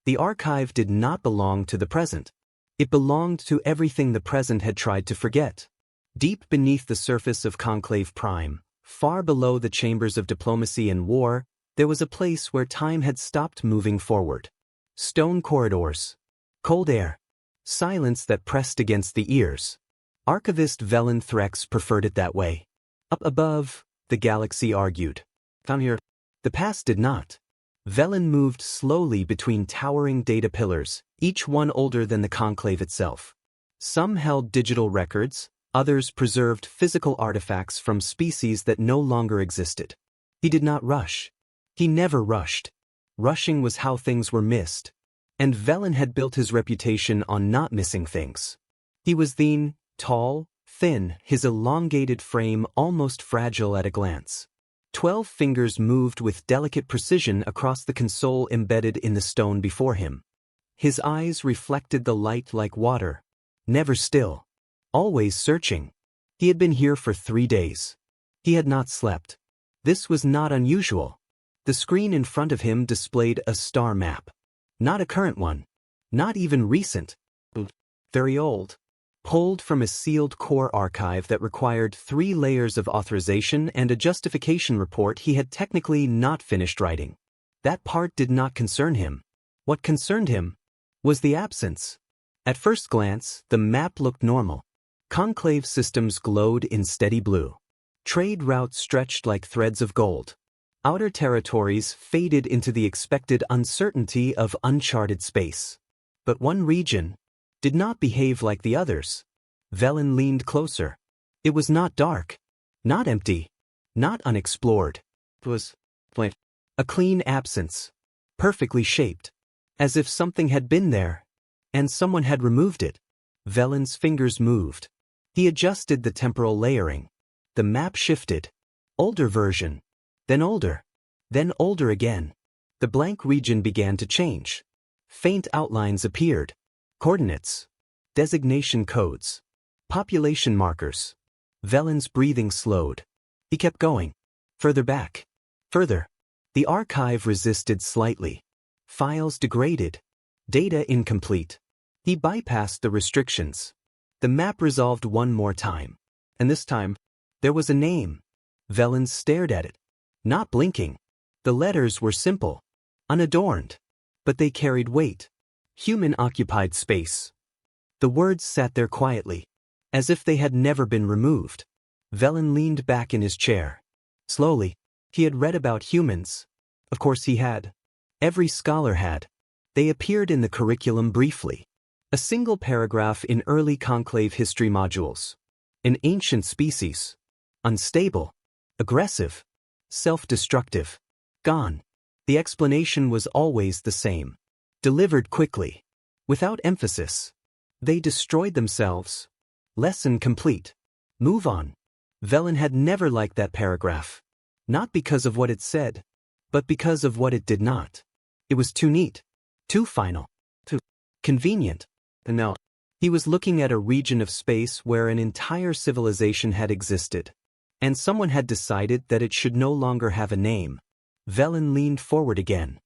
The archive did not belong to the present. It belonged to everything the present had tried to forget. Deep beneath the surface of Conclave Prime, far below the chambers of diplomacy and war, there was a place where time had stopped moving forward. Stone corridors, cold air, silence that pressed against the ears. Archivist Velen Threx preferred it that way. Up above, the galaxy argued. Down here, the past did not. Velen moved slowly between towering data pillars, each one older than the conclave itself. Some held digital records, others preserved physical artifacts from species that no longer existed. He did not rush. He never rushed. Rushing was how things were missed. And Velen had built his reputation on not missing things. He was lean, tall, thin, his elongated frame almost fragile at a glance. 12 fingers moved with delicate precision across the console embedded in the stone before him. His eyes reflected the light like water, never still, always searching. He had been here for 3 days. He had not slept. This was not unusual. The screen in front of him displayed a star map. Not a current one. Not even recent. Very old. Pulled from a sealed core archive that required 3 layers of authorization and a justification report he had technically not finished writing. That part did not concern him. What concerned him was the absence. At first glance, the map looked normal. Conclave systems glowed in steady blue. Trade routes stretched like threads of gold. Outer territories faded into the expected uncertainty of uncharted space. But one region did not behave like the others. Velen leaned closer. It was not dark, not empty, not unexplored. It was a clean absence, perfectly shaped, as if something had been there, and someone had removed it. Velen's fingers moved. He adjusted the temporal layering. The map shifted. Older version, then older again. The blank region began to change. Faint outlines appeared. Coordinates, designation codes, population markers. Velen's breathing slowed. He kept going. Further back. Further. The archive resisted slightly. Files degraded. Data incomplete. He bypassed the restrictions. The map resolved one more time. And this time, there was a name. Velen stared at it, not blinking. The letters were simple, unadorned, but they carried weight. Human-occupied space. The words sat there quietly, as if they had never been removed. Velen leaned back in his chair. Slowly, he had read about humans. Of course he had. Every scholar had. They appeared in the curriculum briefly. A single paragraph in early conclave history modules. An ancient species. Unstable. Aggressive. Self-destructive. Gone. The explanation was always the same. Delivered quickly. Without emphasis. They destroyed themselves. Lesson complete. Move on. Velen had never liked that paragraph. Not because of what it said, but because of what it did not. It was too neat. Too final. Too convenient. And now, he was looking at a region of space where an entire civilization had existed. And someone had decided that it should no longer have a name. Velen leaned forward again.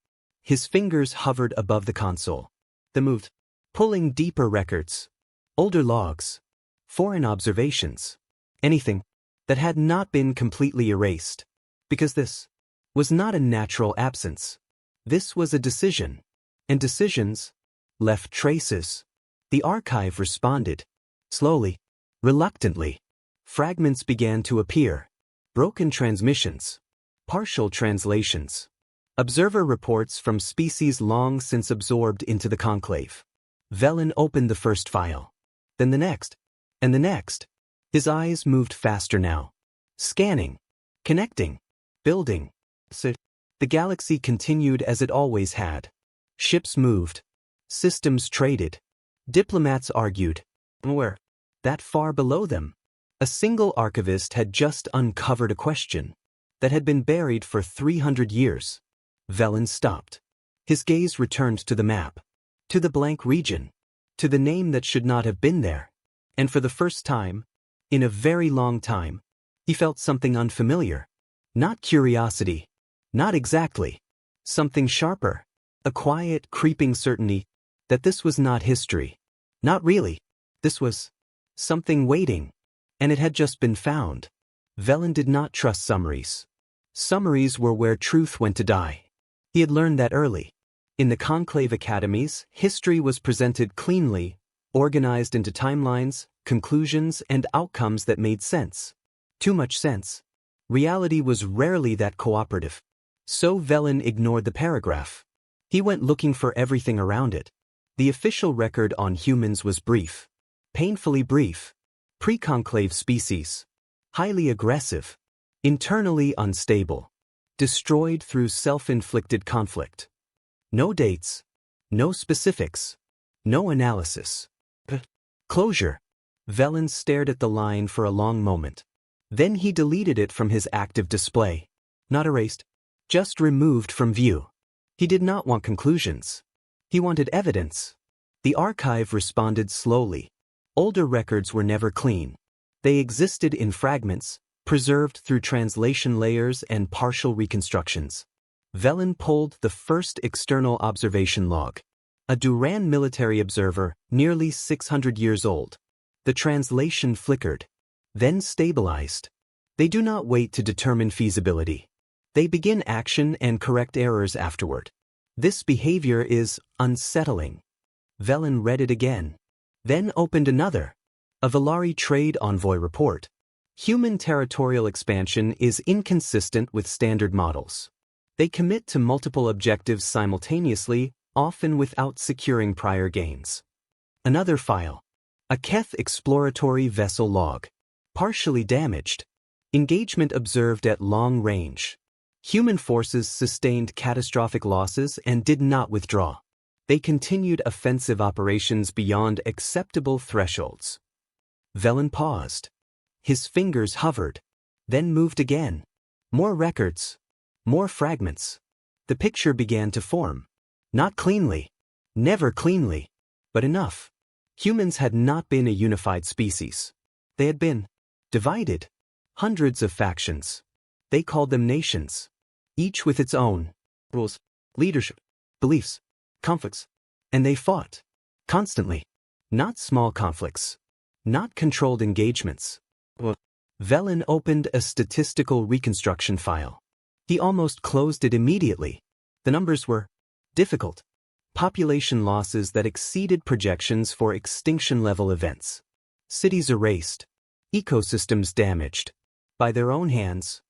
His fingers hovered above the console. They moved, pulling deeper records. Older logs. Foreign observations. Anything that had not been completely erased. Because this was not a natural absence. This was a decision. And decisions left traces. The archive responded. Slowly. Reluctantly. Fragments began to appear. Broken transmissions. Partial translations. Observer reports from species long since absorbed into the conclave. Velen opened the first file. Then the next. And the next. His eyes moved faster now. Scanning. Connecting. Building. So, the galaxy continued as it always had. Ships moved. Systems traded. Diplomats argued. Where? That far below them. A single archivist had just uncovered a question that had been buried for 300 years. Velen stopped. His gaze returned to the map, to the blank region, to the name that should not have been there. And for the first time, in a very long time, he felt something unfamiliar. Not curiosity. Not exactly. Something sharper. A quiet, creeping certainty that this was not history. Not really. This was something waiting. And it had just been found. Velen did not trust summaries. Summaries were where truth went to die. He had learned that early. In the conclave academies, history was presented cleanly, organized into timelines, conclusions, and outcomes that made sense. Too much sense. Reality was rarely that cooperative. So Velen ignored the paragraph. He went looking for everything around it. The official record on humans was brief. Painfully brief. Pre-conclave species. Highly aggressive. Internally unstable. Destroyed through self-inflicted conflict. No dates. No specifics. No analysis. Closure. Velen stared at the line for a long moment. Then he deleted it from his active display. Not erased. Just removed from view. He did not want conclusions. He wanted evidence. The archive responded slowly. Older records were never clean. They existed in fragments, preserved through translation layers and partial reconstructions. Velen pulled the first external observation log. A Duran military observer, nearly 600 years old. The translation flickered, then stabilized. They do not wait to determine feasibility. They begin action and correct errors afterward. This behavior is unsettling. Velen read it again. Then opened another. A Valari trade envoy report. Human territorial expansion is inconsistent with standard models. They commit to multiple objectives simultaneously, often without securing prior gains. Another file. A Keth exploratory vessel log. Partially damaged. Engagement observed at long range. Human forces sustained catastrophic losses and did not withdraw. They continued offensive operations beyond acceptable thresholds. Velen paused. His fingers hovered, then moved again. More records. More fragments. The picture began to form. Not cleanly. Never cleanly. But enough. Humans had not been a unified species. They had been divided. Hundreds of factions. They called them nations. Each with its own rules, leadership, beliefs, conflicts. And they fought. Constantly. Not small conflicts. Not controlled engagements. Velen opened a statistical reconstruction file. He almost closed it immediately. The numbers were difficult. Population losses that exceeded projections for extinction-level events. Cities erased. Ecosystems damaged. By their own hands.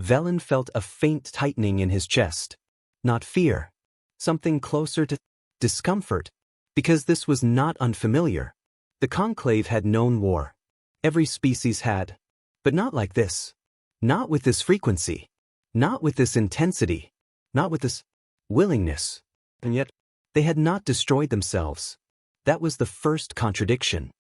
Velen felt a faint tightening in his chest. Not fear. Something closer to discomfort. Because this was not unfamiliar. The conclave had known war. Every species had. But not like this. Not with this frequency. Not with this intensity. Not with this willingness. And yet, they had not destroyed themselves. That was the first contradiction.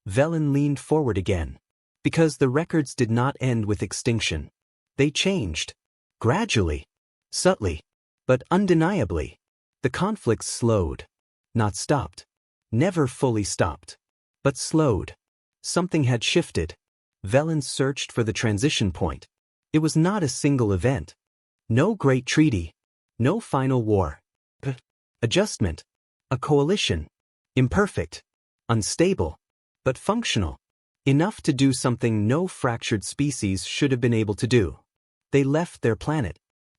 Velen leaned forward again. Because the records did not end with extinction. They changed. Gradually. Subtly. But undeniably. The conflicts slowed. Not stopped. Never fully stopped. But slowed. Something had shifted. Velen searched for the transition point. It was not a single event. No great treaty. No final war. Adjustment. A coalition. Imperfect. Unstable. But functional. Enough to do something no fractured species should have been able to do. They left their planet.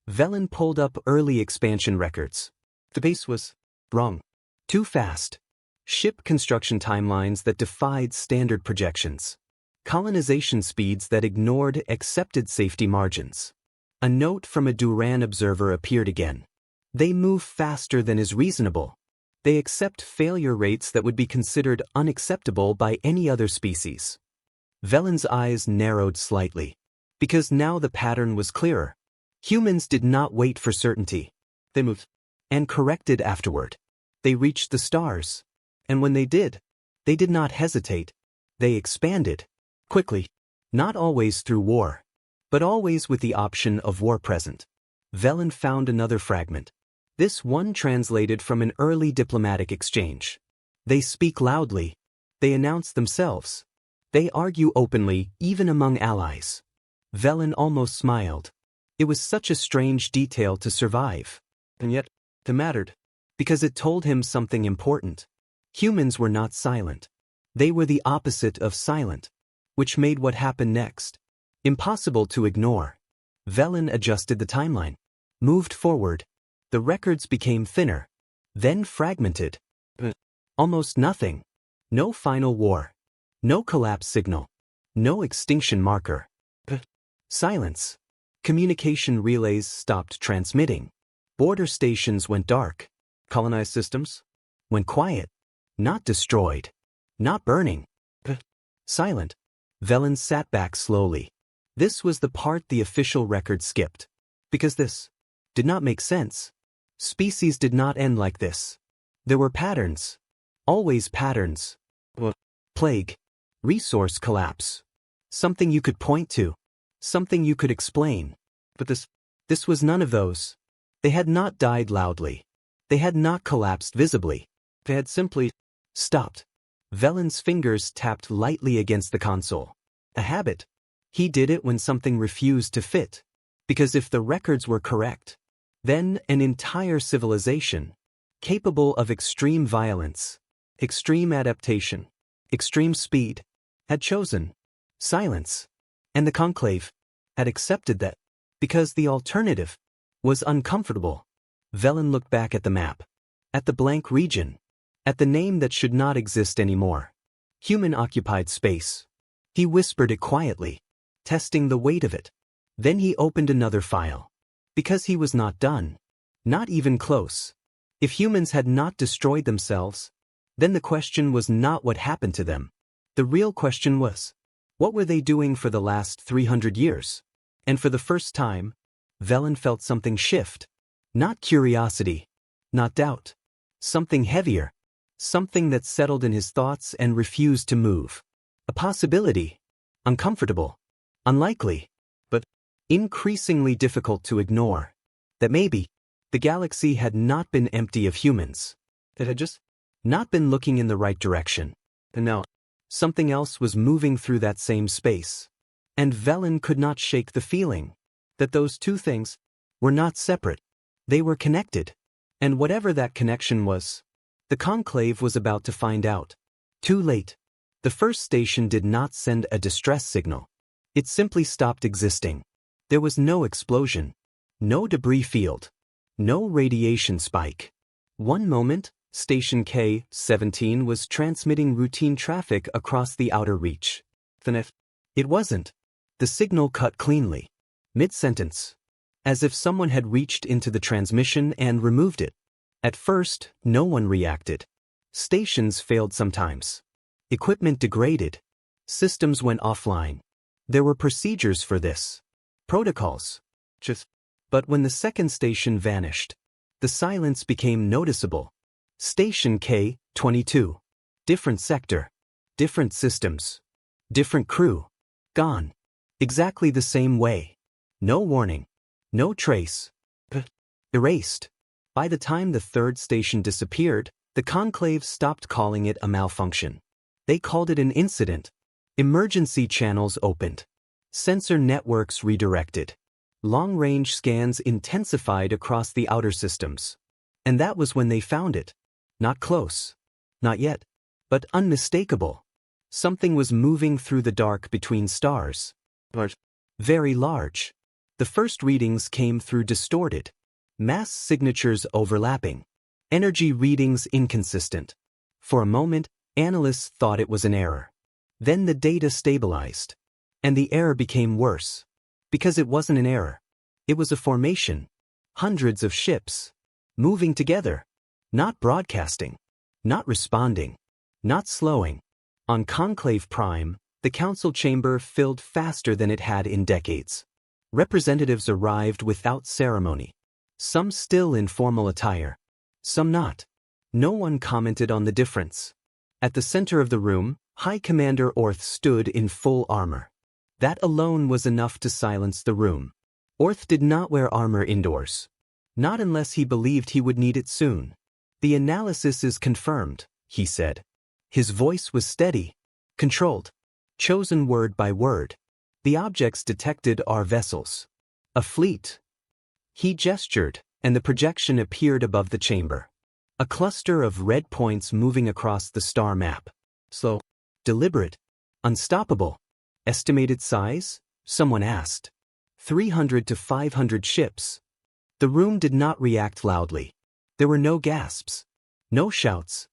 Velen pulled up early expansion records. The pace was wrong. Too fast. Ship construction timelines that defied standard projections. Colonization speeds that ignored accepted safety margins. A note from a Duran observer appeared again. They move faster than is reasonable. They accept failure rates that would be considered unacceptable by any other species. Velen's eyes narrowed slightly. Because now the pattern was clearer. Humans did not wait for certainty. They moved. And corrected afterward. They reached the stars. And when they did not hesitate. They expanded. Quickly. Not always through war. But always with the option of war present. Velen found another fragment. This one translated from an early diplomatic exchange. They speak loudly. They announce themselves. They argue openly, even among allies. Velen almost smiled. It was such a strange detail to survive. And yet, it mattered. Because it told him something important. Humans were not silent. They were the opposite of silent, which made what happened next impossible to ignore. Velen adjusted the timeline, moved forward. The records became thinner, then fragmented. Almost nothing. No final war. No collapse signal. No extinction marker. Silence. Communication relays stopped transmitting. Border stations went dark. Colonized systems went quiet. Not destroyed. Not burning. Silent. Velen sat back slowly. This was the part the official record skipped. Because this did not make sense. Species did not end like this. There were patterns. Always patterns. Plague. Resource collapse. Something you could point to. Something you could explain. But this was none of those. They had not died loudly. They had not collapsed visibly. They had simply stopped. Velen's fingers tapped lightly against the console. A habit. He did it when something refused to fit. Because if the records were correct, then an entire civilization, capable of extreme violence, extreme adaptation, extreme speed, had chosen silence. And the Conclave had accepted that, because the alternative was uncomfortable. Velen looked back at the map, at the blank region, at the name that should not exist anymore. Human-occupied space. He whispered it quietly, testing the weight of it. Then he opened another file. Because he was not done. Not even close. If humans had not destroyed themselves, then the question was not what happened to them. The real question was, what were they doing for the last 300 years? And for the first time, Velen felt something shift. Not curiosity. Not doubt. Something heavier. Something that settled in his thoughts and refused to move. A possibility. Uncomfortable. Unlikely. But increasingly difficult to ignore. That maybe the galaxy had not been empty of humans. It had just not been looking in the right direction. And now, something else was moving through that same space. And Velen could not shake the feeling that those two things were not separate. They were connected. And whatever that connection was, the Conclave was about to find out. Too late. The first station did not send a distress signal. It simply stopped existing. There was no explosion. No debris field. No radiation spike. One moment, Station K-17 was transmitting routine traffic across the outer reach. Then it wasn't. The signal cut cleanly. Mid-sentence. As if someone had reached into the transmission and removed it. At first, no one reacted. Stations failed sometimes. Equipment degraded. Systems went offline. There were procedures for this. Protocols. But when the second station vanished, the silence became noticeable. Station K-22. Different sector. Different systems. Different crew. Gone. Exactly the same way. No warning. No trace. Erased. By the time the third station disappeared, the Conclave stopped calling it a malfunction. They called it an incident. Emergency channels opened. Sensor networks redirected. Long-range scans intensified across the outer systems. And that was when they found it. Not close. Not yet. But unmistakable. Something was moving through the dark between stars. Large. Very large. The first readings came through distorted. Mass signatures overlapping. Energy readings inconsistent. For a moment, analysts thought it was an error. Then the data stabilized. And the error became worse. Because it wasn't an error. It was a formation. Hundreds of ships. Moving together. Not broadcasting. Not responding. Not slowing. On Conclave Prime, the council chamber filled faster than it had in decades. Representatives arrived without ceremony. Some still in formal attire. Some not. No one commented on the difference. At the center of the room, High Commander Orth stood in full armor. That alone was enough to silence the room. Orth did not wear armor indoors. Not unless he believed he would need it soon. The analysis is confirmed, he said. His voice was steady, controlled, chosen word by word. The objects detected are vessels. A fleet. He gestured, and the projection appeared above the chamber. A cluster of red points moving across the star map. Slow, deliberate, unstoppable. Estimated size? Someone asked. 300 to 500 ships. The room did not react loudly. There were no gasps. No shouts.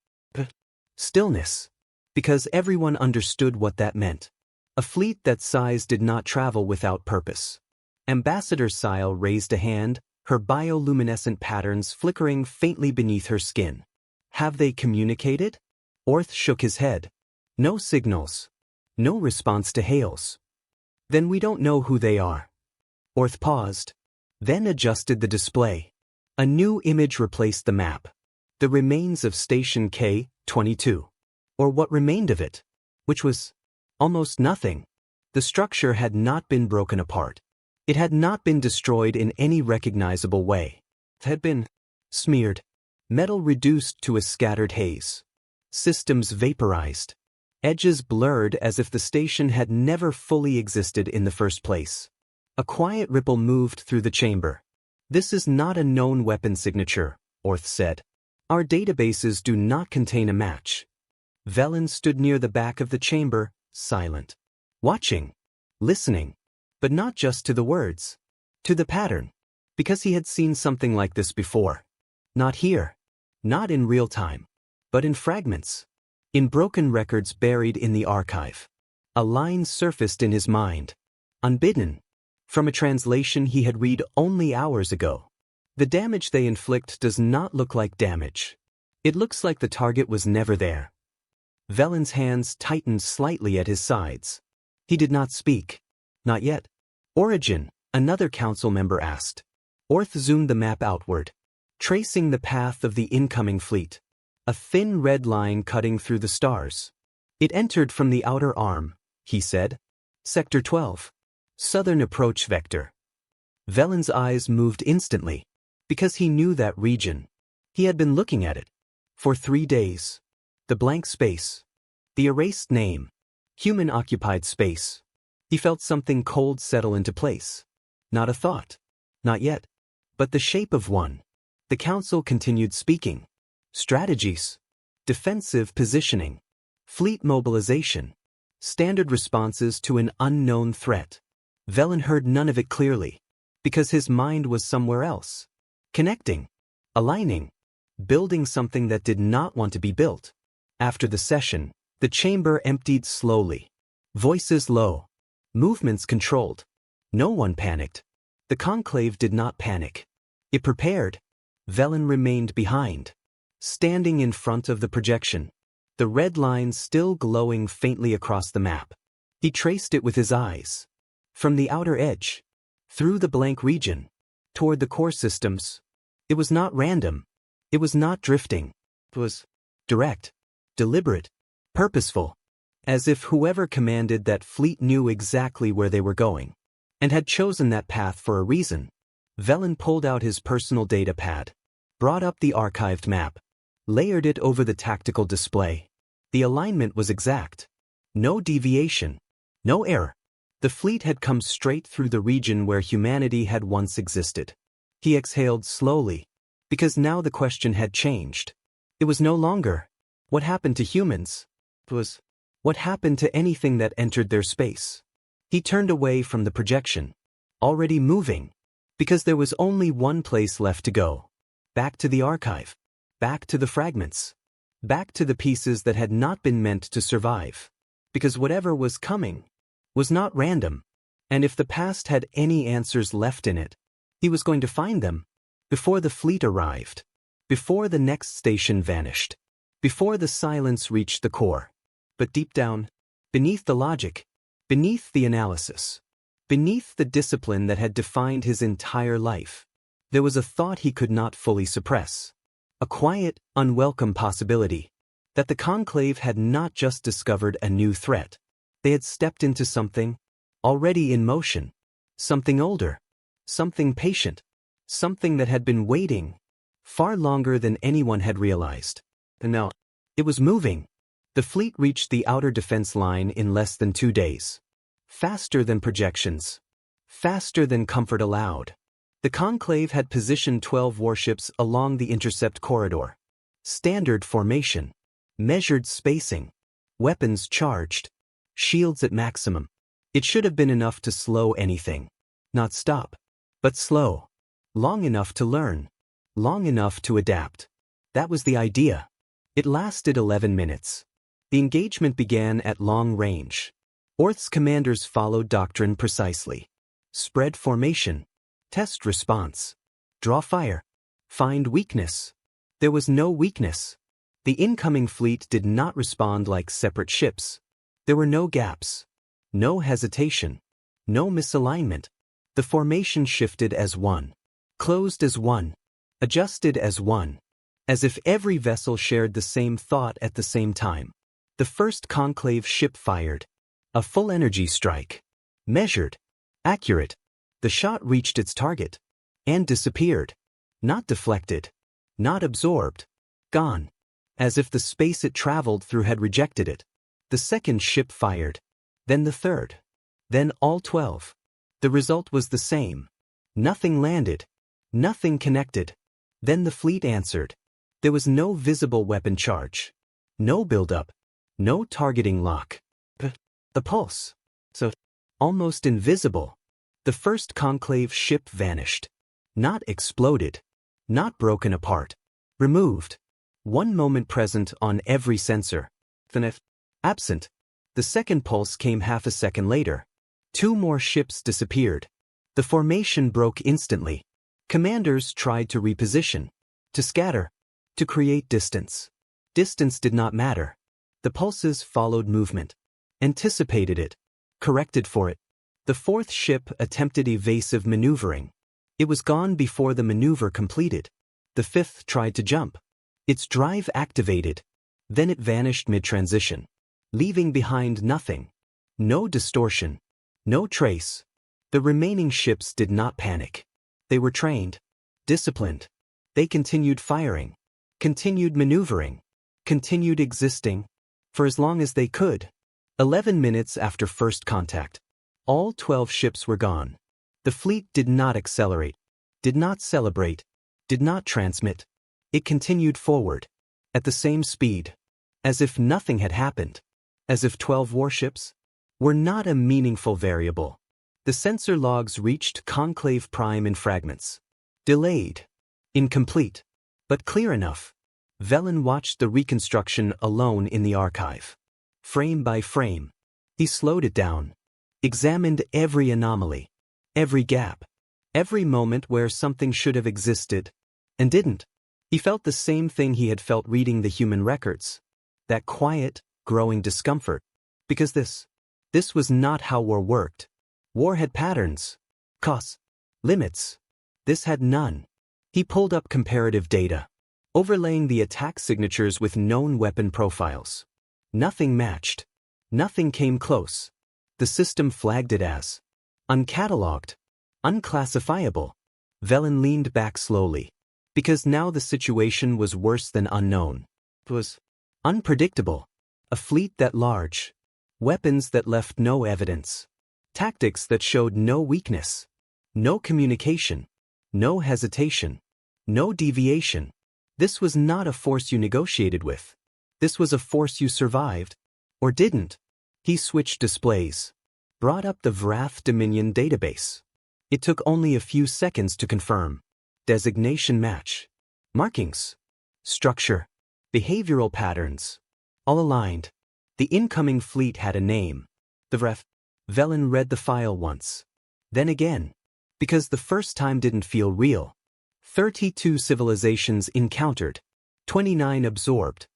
Stillness. Because everyone understood what that meant. A fleet that size did not travel without purpose. Ambassador Sile raised a hand, her bioluminescent patterns flickering faintly beneath her skin. Have they communicated? Orth shook his head. No signals. No response to hails. Then we don't know who they are. Orth paused, then adjusted the display. A new image replaced the map. The remains of Station K-22. Or what remained of it. Which was almost nothing. The structure had not been broken apart. It had not been destroyed in any recognizable way. It had been smeared. Metal reduced to a scattered haze. Systems vaporized. Edges blurred as if the station had never fully existed in the first place. A quiet ripple moved through the chamber. This is not a known weapon signature, Orth said. Our databases do not contain a match. Velen stood near the back of the chamber, silent. Watching. Listening. But not just to the words. To the pattern. Because he had seen something like this before. Not here. Not in real time. But in fragments. In broken records buried in the archive. A line surfaced in his mind. Unbidden. From a translation he had read only hours ago. The damage they inflict does not look like damage. It looks like the target was never there. Velen's hands tightened slightly at his sides. He did not speak. Not yet. Origin, another council member asked. Orth zoomed the map outward, tracing the path of the incoming fleet. A thin red line cutting through the stars. It entered from the outer arm, he said. Sector 12. Southern approach vector. Velen's eyes moved instantly, because he knew that region. He had been looking at it. For 3 days. The blank space. The erased name. Human-occupied space. He felt something cold settle into place. Not a thought. Not yet. But the shape of one. The council continued speaking. Strategies. Defensive positioning. Fleet mobilization. Standard responses to an unknown threat. Velen heard none of it clearly. Because his mind was somewhere else. Connecting. Aligning. Building something that did not want to be built. After the session, the chamber emptied slowly. Voices low. Movements controlled. No one panicked. The conclave did not panic. It prepared. Velen remained behind. Standing in front of the projection. The red line still glowing faintly across the map. He traced it with his eyes. From the outer edge. Through the blank region. Toward the core systems. It was not random. It was not drifting. It was direct. Deliberate. Purposeful. As if whoever commanded that fleet knew exactly where they were going. And had chosen that path for a reason. Velen pulled out his personal data pad. Brought up the archived map. Layered it over the tactical display. The alignment was exact. No deviation. No error. The fleet had come straight through the region where humanity had once existed. He exhaled slowly. Because now the question had changed. It was no longer, what happened to humans? It was, what happened to anything that entered their space? He turned away from the projection. Already moving. Because there was only one place left to go. Back to the archive. Back to the fragments. Back to the pieces that had not been meant to survive. Because whatever was coming was not random. And if the past had any answers left in it, he was going to find them. Before the fleet arrived. Before the next station vanished. Before the silence reached the core. But deep down, beneath the logic, beneath the analysis, beneath the discipline that had defined his entire life, there was a thought he could not fully suppress. A quiet, unwelcome possibility. That the conclave had not just discovered a new threat. They had stepped into something already in motion. Something older. Something patient. Something that had been waiting far longer than anyone had realized. And now, it was moving. The fleet reached the outer defense line in less than 2 days. Faster than projections. Faster than comfort allowed. The conclave had positioned 12 warships along the intercept corridor. Standard formation. Measured spacing. Weapons charged. Shields at maximum. It should have been enough to slow anything. Not stop. But slow. Long enough to learn. Long enough to adapt. That was the idea. It lasted 11 minutes. The engagement began at long range. Orth's commanders followed doctrine precisely. Spread formation. Test response. Draw fire. Find weakness. There was no weakness. The incoming fleet did not respond like separate ships. There were no gaps. No hesitation. No misalignment. The formation shifted as one. Closed as one. Adjusted as one. As if every vessel shared the same thought at the same time. The first conclave ship fired. A full energy strike. Measured. Accurate. The shot reached its target. And disappeared. Not deflected. Not absorbed. Gone. As if the space it traveled through had rejected it. The second ship fired. Then the third. Then all 12. The result was the same. Nothing landed. Nothing connected. Then the fleet answered. There was no visible weapon charge. No buildup. No targeting lock. The pulse. So, almost invisible. The first conclave ship vanished. Not exploded. Not broken apart. Removed. One moment present on every sensor. Then absent. The second pulse came half a second later. 2 more ships disappeared. The formation broke instantly. Commanders tried to reposition. To scatter. To create distance. Distance did not matter. The pulses followed movement. Anticipated it. Corrected for it. The fourth ship attempted evasive maneuvering. It was gone before the maneuver completed. The fifth tried to jump. Its drive activated. Then it vanished mid-transition. Leaving behind nothing. No distortion. No trace. The remaining ships did not panic. They were trained. Disciplined. They continued firing. Continued maneuvering. Continued existing. For as long as they could. 11 minutes after first contact. All 12 ships were gone. The fleet did not accelerate. Did not celebrate. Did not transmit. It continued forward. At the same speed. As if nothing had happened. As if 12 warships were not a meaningful variable. The sensor logs reached conclave prime in fragments. Delayed. Incomplete. But clear enough. Velen watched the reconstruction alone in the archive. Frame by frame. He slowed it down. Examined every anomaly. Every gap. Every moment where something should have existed. And didn't. He felt the same thing he had felt reading the human records. That quiet, growing discomfort. Because this was not how war worked. War had patterns. Costs. Limits. This had none. He pulled up comparative data. Overlaying the attack signatures with known weapon profiles. Nothing matched. Nothing came close. The system flagged it as uncatalogued. Unclassifiable. Velen leaned back slowly. Because now the situation was worse than unknown. It was unpredictable. A fleet that large. Weapons that left no evidence. Tactics that showed no weakness. No communication. No hesitation. No deviation. This was not a force you negotiated with. This was a force you survived. Or didn't. He switched displays. Brought up the Vrath Dominion database. It took only a few seconds to confirm. Designation match. Markings. Structure. Behavioral patterns. All aligned. The incoming fleet had a name. The Vrath. Velen read the file once. Then again. Because the first time didn't feel real. 32 civilizations encountered. 29 absorbed.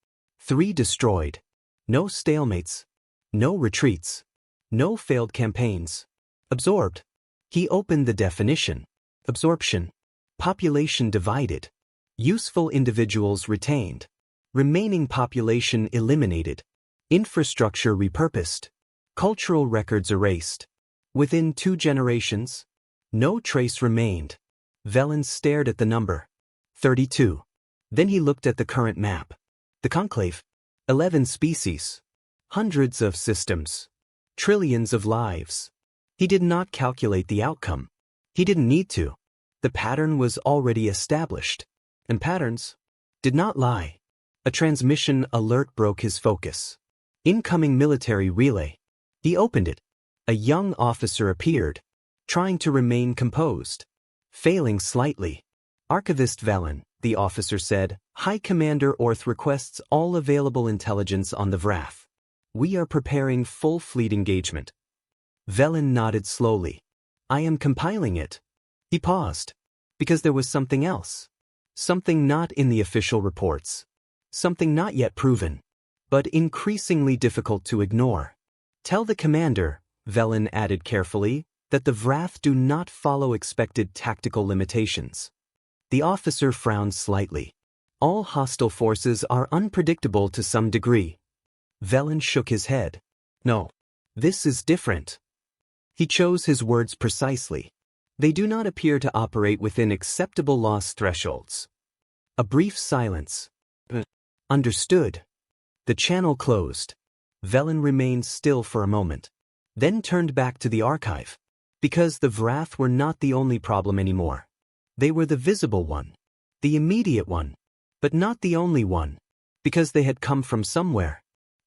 3 destroyed. No stalemates. No retreats. No failed campaigns. Absorbed. He opened the definition. Absorption. Population divided. Useful individuals retained. Remaining population eliminated. Infrastructure repurposed. Cultural records erased. Within 2 generations, no trace remained. Velen stared at the number. 32. Then he looked at the current map. The conclave. 11 species. Hundreds of systems. Trillions of lives. He did not calculate the outcome. He didn't need to. The pattern was already established. And patterns did not lie. A transmission alert broke his focus. Incoming military relay. He opened it. A young officer appeared, trying to remain composed. Failing slightly. Archivist Velen, the officer said, High Commander Orth requests all available intelligence on the Vrath. We are preparing full fleet engagement. Velen nodded slowly. I am compiling it. He paused. Because there was something else. Something not in the official reports. Something not yet proven. But increasingly difficult to ignore. Tell the commander, Velen added carefully, that the Vrath do not follow expected tactical limitations. The officer frowned slightly. All hostile forces are unpredictable to some degree. Velen shook his head. No. This is different. He chose his words precisely. They do not appear to operate within acceptable loss thresholds. A brief silence. Understood. The channel closed. Velen remained still for a moment. Then turned back to the archive. Because the Vrath were not the only problem anymore. They were the visible one. The immediate one. But not the only one. Because they had come from somewhere.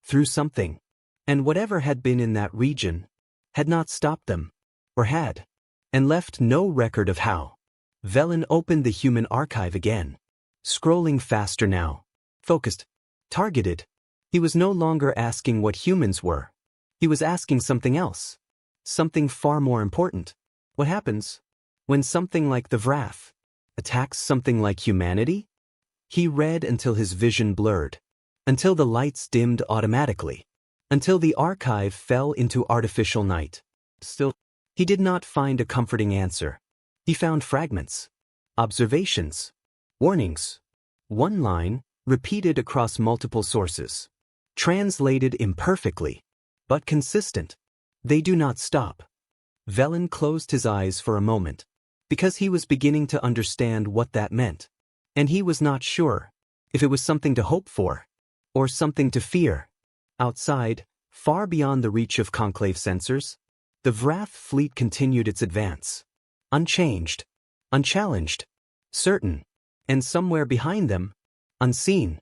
Through something. And whatever had been in that region had not stopped them. Or had. And left no record of how. Velen opened the human archive again. Scrolling faster now. Focused. Targeted. He was no longer asking what humans were. He was asking something else. Something far more important. What happens when something like the Vrath attacks something like humanity? He read until his vision blurred. Until the lights dimmed automatically. Until the archive fell into artificial night. Still, he did not find a comforting answer. He found fragments. Observations. Warnings. One line, repeated across multiple sources. Translated imperfectly. But consistent. They do not stop. Velen closed his eyes for a moment. Because he was beginning to understand what that meant. And he was not sure if it was something to hope for. Or something to fear. Outside, far beyond the reach of conclave sensors, the Vrath fleet continued its advance. Unchanged. Unchallenged. Certain. And somewhere behind them, unseen.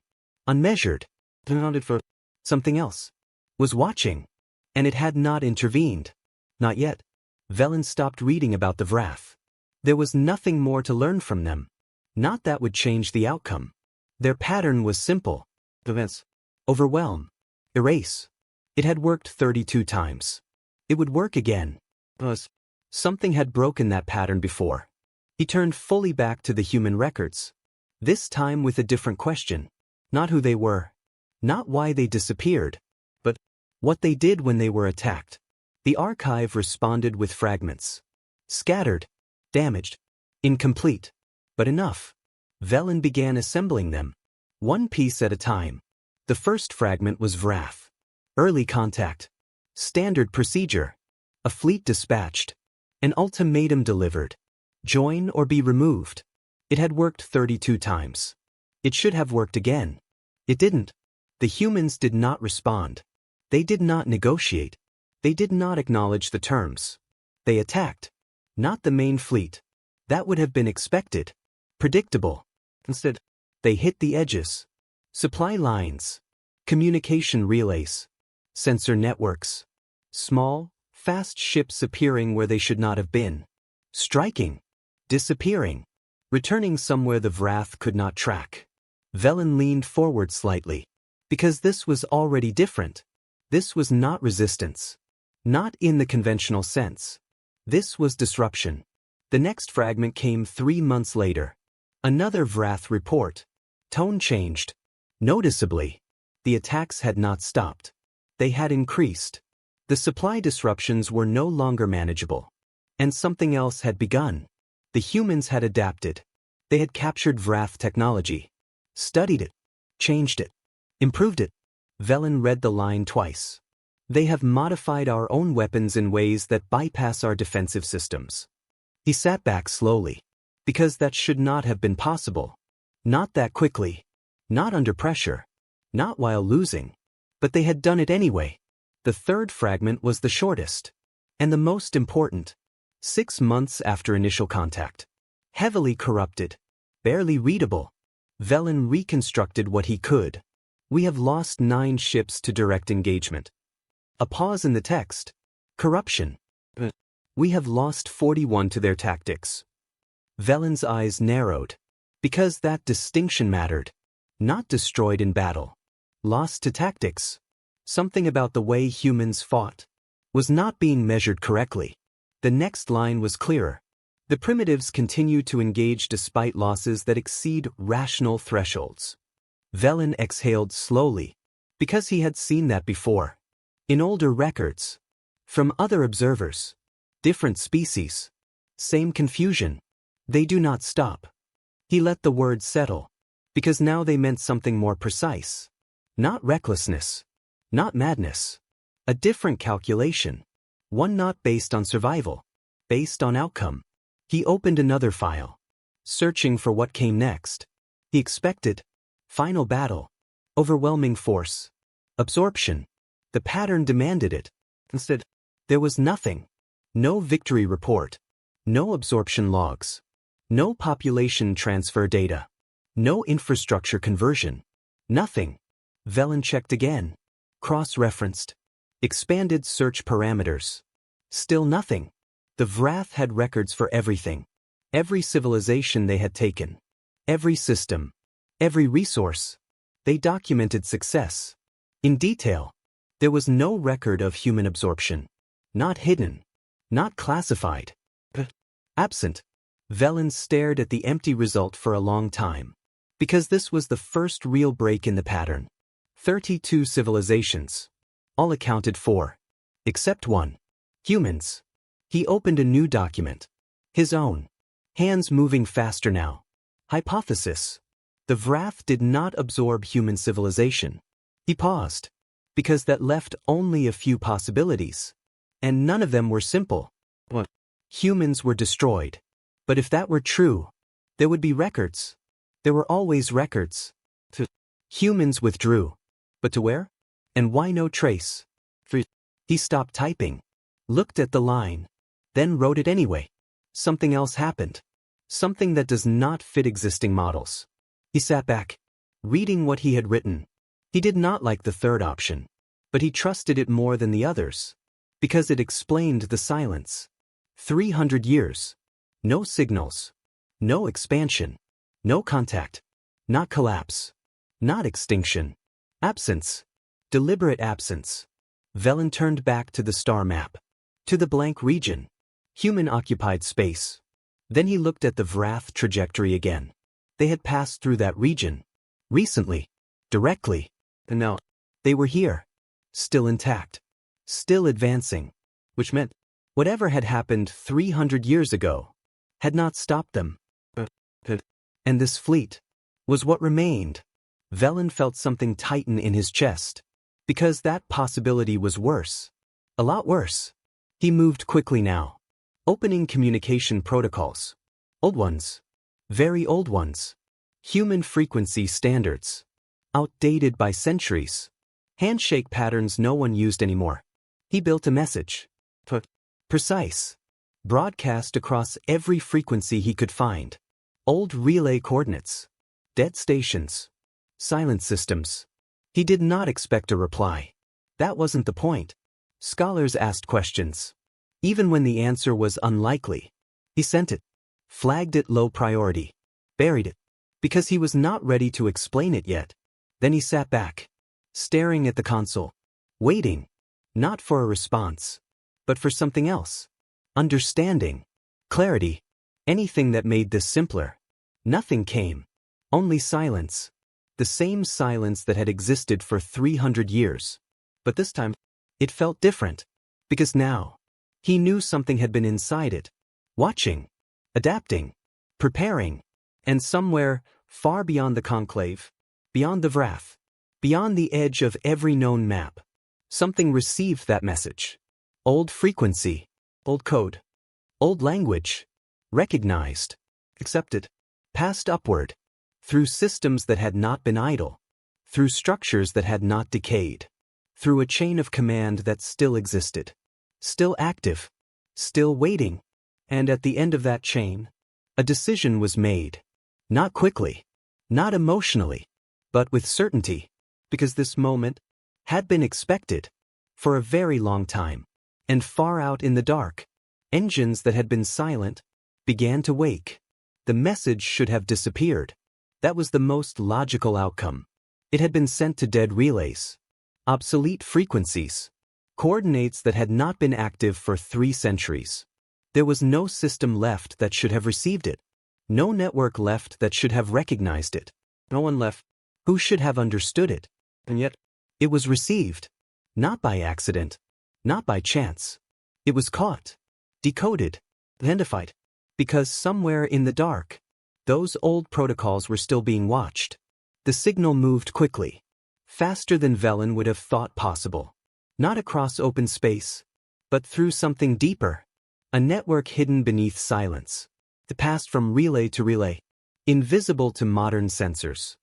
Unmeasured. Accounted for something else. Was watching. And it had not intervened. Not yet. Velen stopped reading about the Vrath. There was nothing more to learn from them. Not that would change the outcome. Their pattern was simple. Events. Overwhelm. Erase. It had worked 32 times. It would work again. Something had broken that pattern before. He turned fully back to the human records. This time with a different question. Not who they were. Not why they disappeared. But what they did when they were attacked. The archive responded with fragments. Scattered. Damaged. Incomplete. But enough. Velen began assembling them. One piece at a time. The first fragment was Vrath. Early contact. Standard procedure. A fleet dispatched. An ultimatum delivered. Join or be removed. It had worked 32 times. It should have worked again. It didn't. The humans did not respond. They did not negotiate. They did not acknowledge the terms. They attacked. Not the main fleet. That would have been expected. Predictable. Instead, they hit the edges. Supply lines. Communication relays. Sensor networks. Small, fast ships appearing where they should not have been. Striking. Disappearing. Returning somewhere the Vrath could not track. Velen leaned forward slightly. Because this was already different. This was not resistance. Not in the conventional sense. This was disruption. The next fragment came 3 months later. Another Vrath report. Tone changed. Noticeably. The attacks had not stopped. They had increased. The supply disruptions were no longer manageable. And something else had begun. The humans had adapted. They had captured Vrath technology. Studied it. Changed it. Improved it. Velen read the line twice. They have modified our own weapons in ways that bypass our defensive systems. He sat back slowly. Because that should not have been possible. Not that quickly. Not under pressure. Not while losing. But they had done it anyway. The third fragment was the shortest. And the most important. 6 months after initial contact. Heavily corrupted. Barely readable. Velen reconstructed what he could. We have lost 9 ships to direct engagement. A pause in the text. Corruption. We have lost 41 to their tactics. Velen's eyes narrowed. Because that distinction mattered. Not destroyed in battle. Lost to tactics. Something about the way humans fought was not being measured correctly. The next line was clearer. The primitives continue to engage despite losses that exceed rational thresholds. Velen exhaled slowly, because he had seen that before. In older records. From other observers. Different species. Same confusion. They do not stop. He let the words settle, because now they meant something more precise. Not recklessness. Not madness. A different calculation. One not based on survival. Based on outcome. He opened another file. Searching for what came next. He expected. Final battle. Overwhelming force. Absorption. The pattern demanded it. Instead, there was nothing. No victory report. No absorption logs. No population transfer data. No infrastructure conversion. Nothing. Velen checked again. Cross-referenced. Expanded search parameters. Still nothing. The Vrath had records for everything. Every civilization they had taken. Every system. Every resource. They documented success. In detail. There was no record of human absorption. Not hidden. Not classified. Absent. Velen stared at the empty result for a long time. Because this was the first real break in the pattern. 32 civilizations. All accounted for. Except one. Humans. He opened a new document. His own. Hands moving faster now. Hypothesis. The Vrath did not absorb human civilization. He paused. Because that left only a few possibilities. And none of them were simple. What? Humans were destroyed. But if that were true, there would be records. There were always records. Humans withdrew. But to where? And why no trace? He stopped typing. Looked at the line. Then wrote it anyway. Something else happened. Something that does not fit existing models. He sat back. Reading what he had written. He did not like the third option. But he trusted it more than the others. Because it explained the silence. 300 years. No signals. No expansion. No contact. Not collapse. Not extinction. Absence. Deliberate absence. Velen turned back to the star map. To the blank region. Human-occupied space. Then he looked at the Vrath trajectory again. They had passed through that region. Recently. Directly. And now, they were here. Still intact. Still advancing. Which meant, whatever had happened 300 years ago, had not stopped them. And this fleet was what remained. Velen felt something tighten in his chest. Because that possibility was worse. A lot worse. He moved quickly now. Opening communication protocols. Old ones. Very old ones. Human frequency standards. Outdated by centuries. Handshake patterns no one used anymore. He built a message. Precise. Broadcast across every frequency he could find. Old relay coordinates. Dead stations. Silent systems. He did not expect a reply. That wasn't the point. Scholars asked questions. Even when the answer was unlikely. He sent it. Flagged it low priority. Buried it. Because he was not ready to explain it yet. Then he sat back. Staring at the console. Waiting. Not for a response. But for something else. Understanding. Clarity. Anything that made this simpler. Nothing came. Only silence. The same silence that had existed for 300 years. But this time, it felt different. Because now, he knew something had been inside it. Watching. Adapting. Preparing. And somewhere, far beyond the conclave, beyond the Vrath, beyond the edge of every known map, something received that message. Old frequency. Old code. Old language. Recognized. Accepted. Passed upward. Through systems that had not been idle. Through structures that had not decayed. Through a chain of command that still existed. Still active. Still waiting. And at the end of that chain, a decision was made. Not quickly. Not emotionally, but with certainty, because this moment had been expected for a very long time. And far out in the dark, engines that had been silent began to wake. The message should have disappeared. That was the most logical outcome. It had been sent to dead relays, obsolete frequencies, coordinates that had not been active for 3 centuries. There was no system left that should have received it. No network left that should have recognized it. No one left who should have understood it. And yet, it was received. Not by accident. Not by chance. It was caught, decoded, identified. Because somewhere in the dark, those old protocols were still being watched. The signal moved quickly, faster than Velen would have thought possible. Not across open space, but through something deeper. A network hidden beneath silence. It passed from relay to relay, invisible to modern sensors,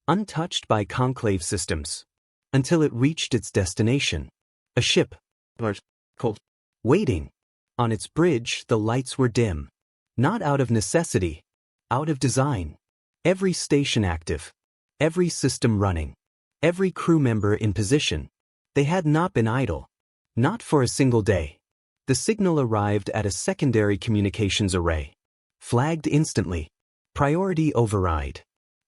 untouched by conclave systems, until it reached its destination. A ship, large, cold, waiting. On its bridge, the lights were dim. Not out of necessity, out of design. Every station active, every system running, every crew member in position. They had not been idle. Not for a single day. The signal arrived at a secondary communications array. Flagged instantly. Priority override.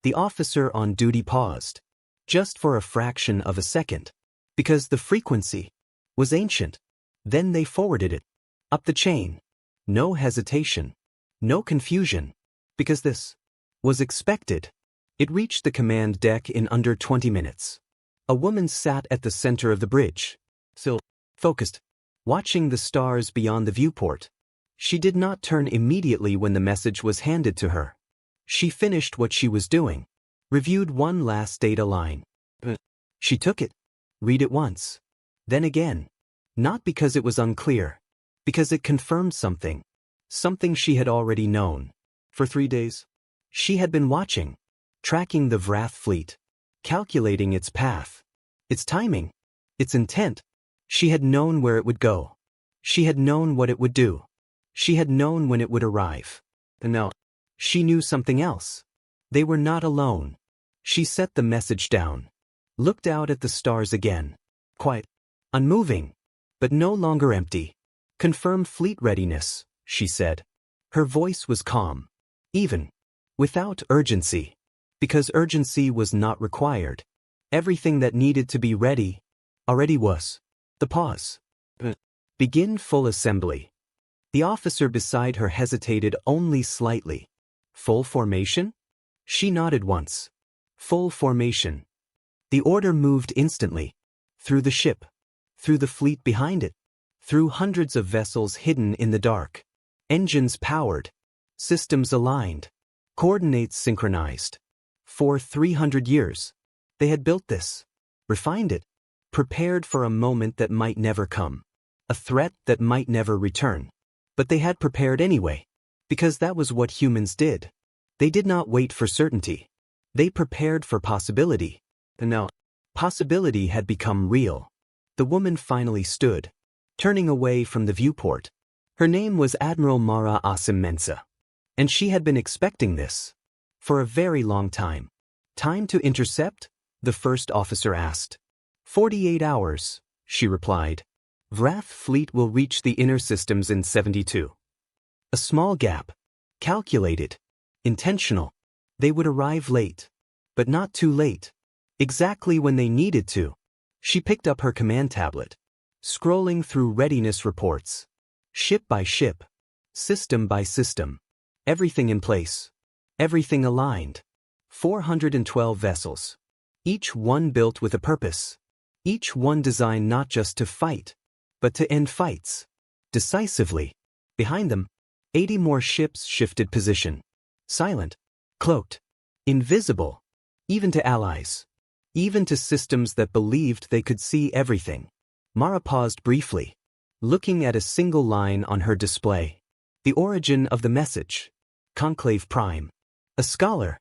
The officer on duty paused. Just for a fraction of a second. Because the frequency was ancient. Then they forwarded it. Up the chain. No hesitation. No confusion. Because this was expected. It reached the command deck in under 20 minutes. A woman sat at the center of the bridge. Still focused. Watching the stars beyond the viewport. She did not turn immediately when the message was handed to her. She finished what she was doing. Reviewed one last data line. She took it. Read it once. Then again. Not because it was unclear. Because it confirmed something. Something she had already known. For 3 days. She had been watching. Tracking the Vrath fleet. Calculating its path. Its timing. Its intent. She had known where it would go. She had known what it would do. She had known when it would arrive. And now, she knew something else. They were not alone. She set the message down. Looked out at the stars again. Quiet. Unmoving. But no longer empty. Confirm fleet readiness, she said. Her voice was calm. Even. Without urgency. Because urgency was not required. Everything that needed to be ready already was. The pause. Begin full assembly. The officer beside her hesitated only slightly. Full formation? She nodded once. Full formation. The order moved instantly. Through the ship. Through the fleet behind it. Through hundreds of vessels hidden in the dark. Engines powered. Systems aligned. Coordinates synchronized. For 300 years, they had built this. Refined it. Prepared for a moment that might never come. A threat that might never return. But they had prepared anyway. Because that was what humans did. They did not wait for certainty. They prepared for possibility. And now, possibility had become real. The woman finally stood, turning away from the viewport. Her name was Admiral Mara Asim Mensa. And she had been expecting this. For a very long time. Time to intercept? The first officer asked. 48 hours, she replied. Vrath fleet will reach the inner systems in 72. A small gap. Calculated. Intentional. They would arrive late. But not too late. Exactly when they needed to. She picked up her command tablet. Scrolling through readiness reports. Ship by ship. System by system. Everything in place. Everything aligned. 412 vessels. Each one built with a purpose. Each one designed not just to fight, but to end fights. Decisively. Behind them, 80 more ships shifted position. Silent. Cloaked. Invisible. Even to allies. Even to systems that believed they could see everything. Mara paused briefly, looking at a single line on her display. The origin of the message. Conclave Prime. A scholar.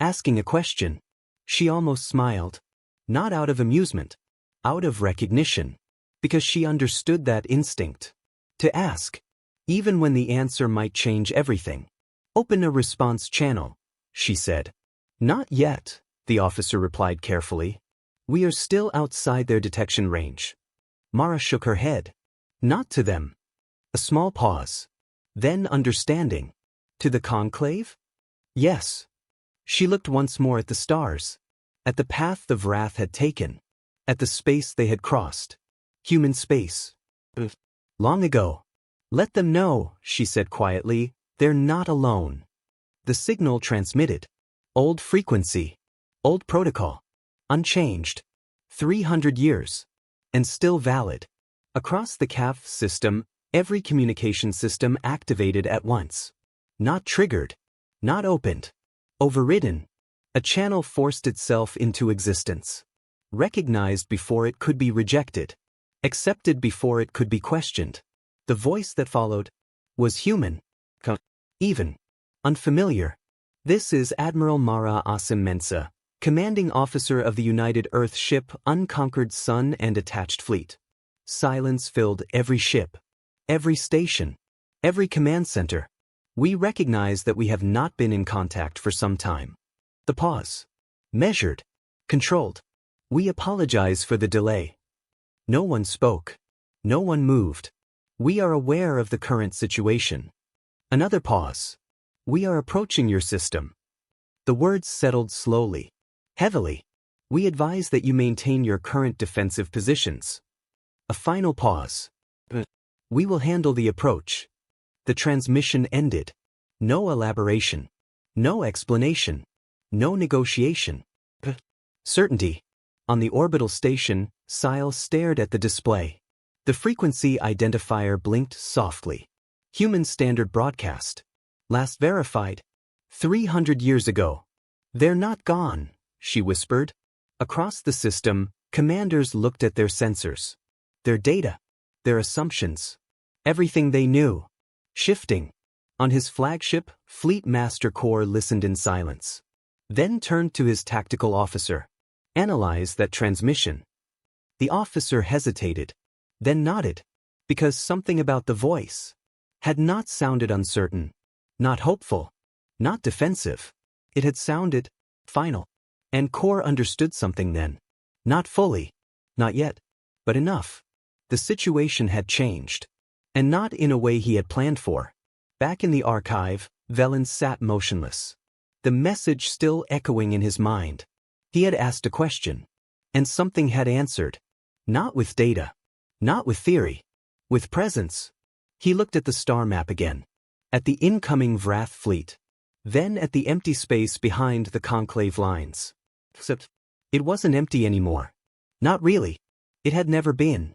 Asking a question. She almost smiled. Not out of amusement. Out of recognition. Because she understood that instinct. To ask. Even when the answer might change everything. Open a response channel, she said. Not yet, the officer replied carefully. We are still outside their detection range. Mara shook her head. Not to them. A small pause. Then understanding. To the conclave? Yes. She looked once more at the stars. At the path the Vrath had taken. At the space they had crossed. Human space. Long ago. Let them know, she said quietly, they're not alone. The signal transmitted. Old frequency. Old protocol. Unchanged. 300 years. And still valid. Across the CAF system, every communication system activated at once. Not triggered. Not opened. Overridden. A channel forced itself into existence. Recognized before it could be rejected. Accepted before it could be questioned. The voice that followed was human. Even. Unfamiliar. This is Admiral Mara Asim Mensa, commanding officer of the United Earth ship Unconquered Sun and attached fleet. Silence filled every ship. Every station. Every command center. We recognize that we have not been in contact for some time. The pause. Measured. Controlled. We apologize for the delay. No one spoke. No one moved. We are aware of the current situation. Another pause. We are approaching your system. The words settled slowly. Heavily. We advise that you maintain your current defensive positions. A final pause. We will handle the approach. The transmission ended. No elaboration. No explanation. No negotiation. Certainty. On the orbital station, Sile stared at the display. The frequency identifier blinked softly. Human standard broadcast. Last verified. 300 years ago. They're not gone, she whispered. Across the system, commanders looked at their sensors. Their data. Their assumptions. Everything they knew. Shifting. On his flagship, Fleet Master Corps listened in silence. Then turned to his tactical officer. Analyze that transmission. The officer hesitated. Then nodded. Because something about the voice had not sounded uncertain. Not hopeful. Not defensive. It had sounded final. And Corps understood something then. Not fully. Not yet. But enough. The situation had changed. And not in a way he had planned for. Back in the archive, Velen sat motionless. The message still echoing in his mind. He had asked a question. And something had answered. Not with data. Not with theory. With presence. He looked at the star map again. At the incoming Vrath fleet. Then at the empty space behind the conclave lines. Except, it wasn't empty anymore. Not really. It had never been.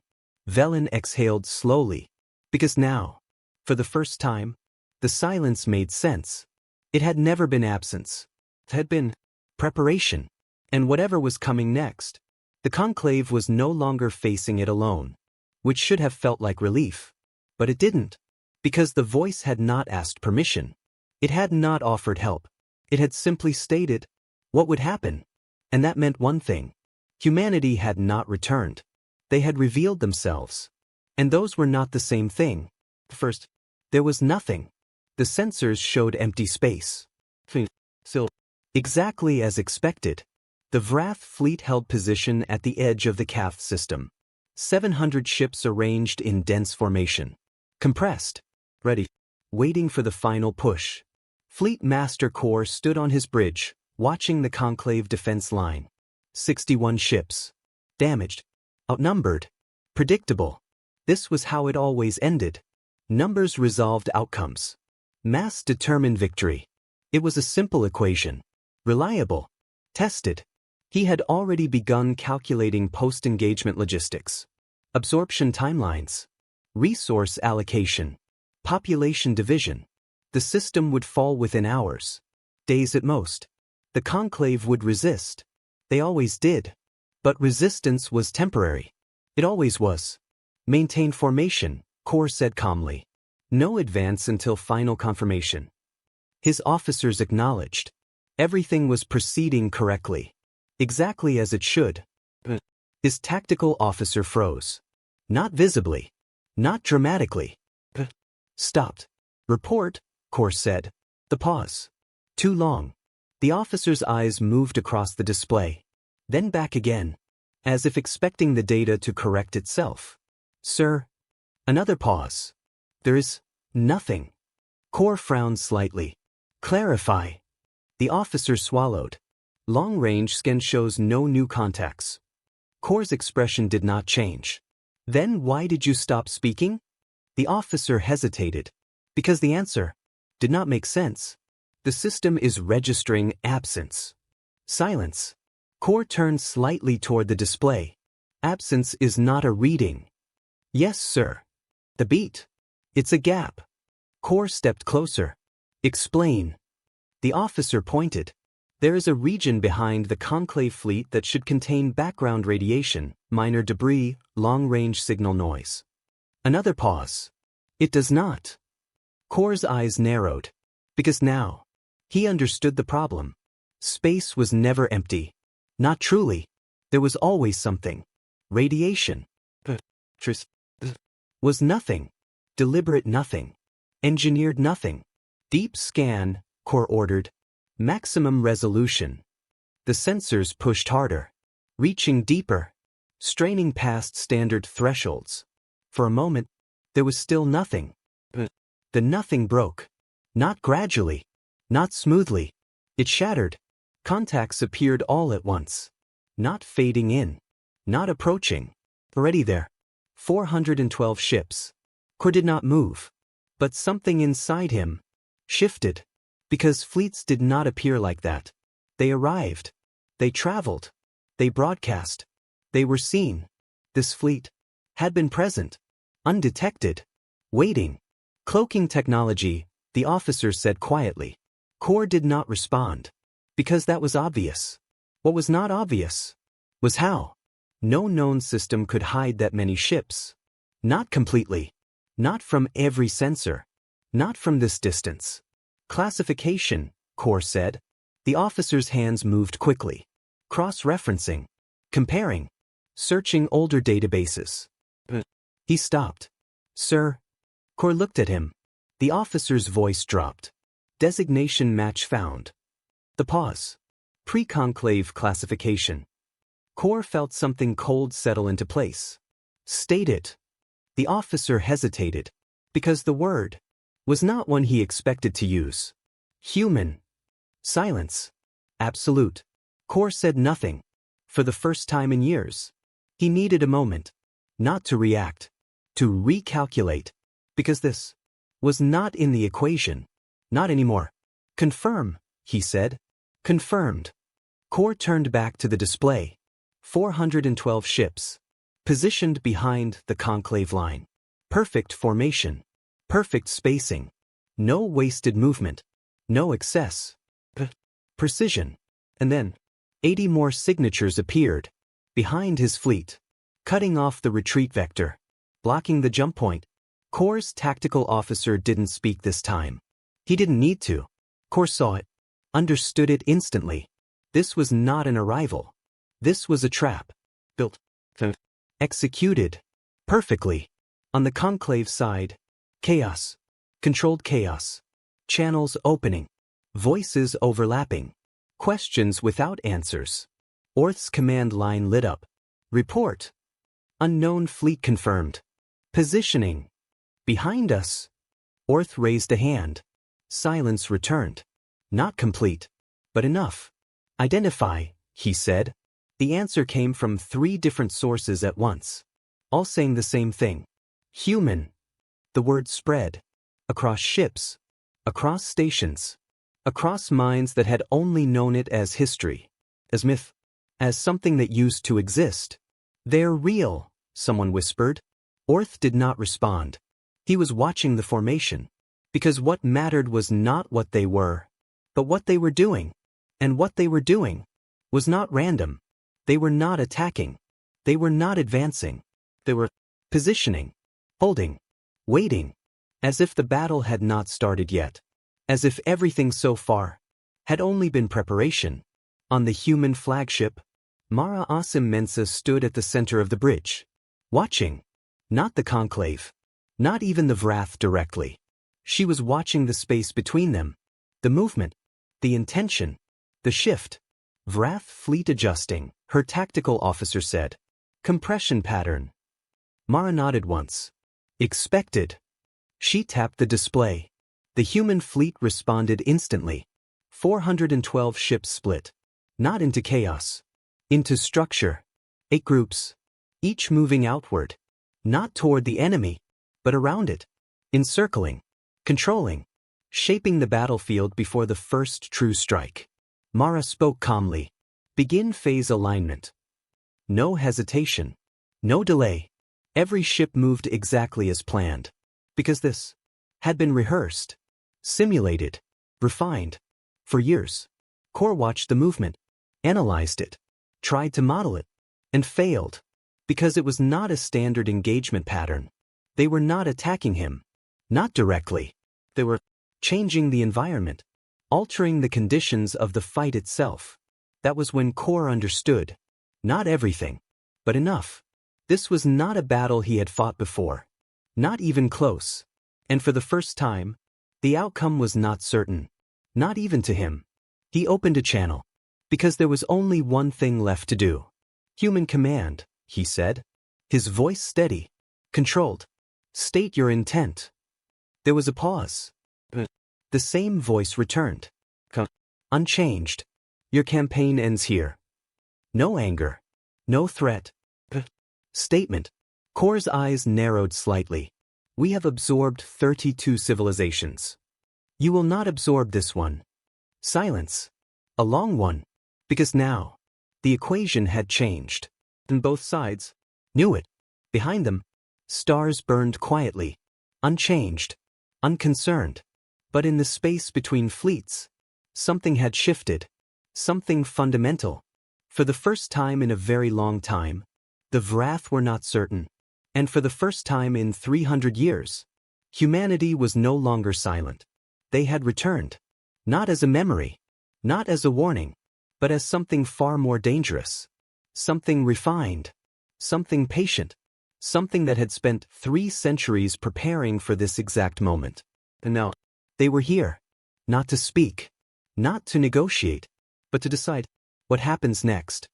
Velen exhaled slowly. Because now, for the first time, the silence made sense. It had never been absence. It had been preparation. And whatever was coming next, the conclave was no longer facing it alone. Which should have felt like relief. But it didn't. Because the voice had not asked permission. It had not offered help. It had simply stated what would happen. And that meant one thing. Humanity had not returned. They had revealed themselves. And those were not the same thing. First, there was nothing. The sensors showed empty space. Still, exactly as expected. The Vrath fleet held position at the edge of the CAF system. 700 ships arranged in dense formation. Compressed. Ready. Waiting for the final push. Fleet Master Corps stood on his bridge, watching the conclave defense line. 61 ships. Damaged. Outnumbered. Predictable. This was how it always ended. Numbers resolved outcomes. Mass determined victory. It was a simple equation. Reliable. Tested. He had already begun calculating post-engagement logistics. Absorption timelines. Resource allocation. Population division. The system would fall within hours. Days at most. The conclave would resist. They always did. But resistance was temporary. It always was. Maintain formation, Corps said calmly. No advance until final confirmation. His officers acknowledged. Everything was proceeding correctly. Exactly as it should. His tactical officer froze. Not visibly. Not dramatically. Stopped. Report, Corps said. The pause. Too long. The officer's eyes moved across the display, then back again, as if expecting the data to correct itself. Sir. Another pause. There is nothing. Core frowned slightly. Clarify. The officer swallowed. Long-range scan shows no new contacts. Core's expression did not change. Then why did you stop speaking? The officer hesitated. Because the answer did not make sense. The system is registering absence. Silence. Core turned slightly toward the display. Absence is not a reading. Yes, sir. The beat. It's a gap. Core stepped closer. Explain. The officer pointed. There is a region behind the conclave fleet that should contain background radiation, minor debris, long-range signal noise. Another pause. It does not. Core's eyes narrowed. Because now, he understood the problem. Space was never empty. Not truly. There was always something. Radiation. Was nothing. Deliberate nothing. Engineered nothing. Deep scan, Core ordered. Maximum resolution. The sensors pushed harder. Reaching deeper. Straining past standard thresholds. For a moment, there was still nothing. The nothing broke. Not gradually. Not smoothly. It shattered. Contacts appeared all at once. Not fading in. Not approaching. Already there. 412 ships. Core did not move. But something inside him shifted. Because fleets did not appear like that. They arrived. They traveled. They broadcast. They were seen. This fleet had been present. Undetected. Waiting. Cloaking technology, the officer said quietly. Core did not respond. Because that was obvious. What was not obvious was how. No known system could hide that many ships. Not completely. Not from every sensor. Not from this distance. Classification, Core said. The officer's hands moved quickly. Cross-referencing. Comparing. Searching older databases. He stopped. Sir. Core looked at him. The officer's voice dropped. Designation match found. The pause. Pre-conclave classification. Core felt something cold settle into place. State it. The officer hesitated. Because the word was not one he expected to use. Human. Silence. Absolute. Core said nothing. For the first time in years. He needed a moment. Not to react. To recalculate. Because this was not in the equation. Not anymore. Confirm, he said. Confirmed. Core turned back to the display. 412 ships. Positioned behind the conclave line. Perfect formation. Perfect spacing. No wasted movement. No excess. Precision. And then, 80 more signatures appeared. Behind his fleet. Cutting off the retreat vector. Blocking the jump point. Core's tactical officer didn't speak this time. He didn't need to. Core saw it. Understood it instantly. This was not an arrival. This was a trap. Built. Executed. Perfectly. On the conclave side. Chaos. Controlled chaos. Channels opening. Voices overlapping. Questions without answers. Orth's command line lit up. Report. Unknown fleet confirmed. Positioning. Behind us. Orth raised a hand. Silence returned. Not complete. But enough. Identify, he said. The answer came from 3 different sources at once. All saying the same thing. Human. The word spread. Across ships. Across stations. Across minds that had only known it as history. As myth. As something that used to exist. They're real, someone whispered. Orth did not respond. He was watching the formation. Because what mattered was not what they were, but what they were doing. And what they were doing was not random. They were not attacking. They were not advancing. They were positioning, holding, waiting, as if the battle had not started yet. As if everything so far had only been preparation. On the human flagship, Mara Asim Mensa stood at the center of the bridge. Watching. Not the conclave. Not even the Vrath directly. She was watching the space between them. The movement. The intention. The shift. Vrath fleet adjusting, her tactical officer said. Compression pattern. Mara nodded once. Expected. She tapped the display. The human fleet responded instantly. 412 ships split. Not into chaos. Into structure. 8 groups. Each moving outward. Not toward the enemy, but around it. Encircling. Controlling. Shaping the battlefield before the first true strike. Mara spoke calmly. Begin phase alignment. No hesitation. No delay. Every ship moved exactly as planned. Because this had been rehearsed, simulated, refined. For years, Kor watched the movement, analyzed it, tried to model it, and failed. Because it was not a standard engagement pattern. They were not attacking him. Not directly. They were changing the environment, altering the conditions of the fight itself. That was when Kor understood. Not everything, but enough. This was not a battle he had fought before. Not even close. And for the first time, the outcome was not certain. Not even to him. He opened a channel. Because there was only one thing left to do. Human command, he said. His voice steady. Controlled. State your intent. There was a pause. The same voice returned. Unchanged. Your campaign ends here. No anger. No threat. Statement. Kor's eyes narrowed slightly. We have absorbed 32 civilizations. You will not absorb this one. Silence. A long one. Because now, the equation had changed. And both sides knew it. Behind them, stars burned quietly. Unchanged. Unconcerned. But in the space between fleets, something had shifted. Something fundamental. For the first time in a very long time, the Vrath were not certain. And for the first time in 300 years, humanity was no longer silent. They had returned. Not as a memory. Not as a warning. But as something far more dangerous. Something refined. Something patient. Something that had spent 3 centuries preparing for this exact moment. And now, they were here. Not to speak. Not to negotiate. But to decide what happens next.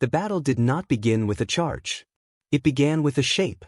The battle did not begin with a charge. It began with a shape.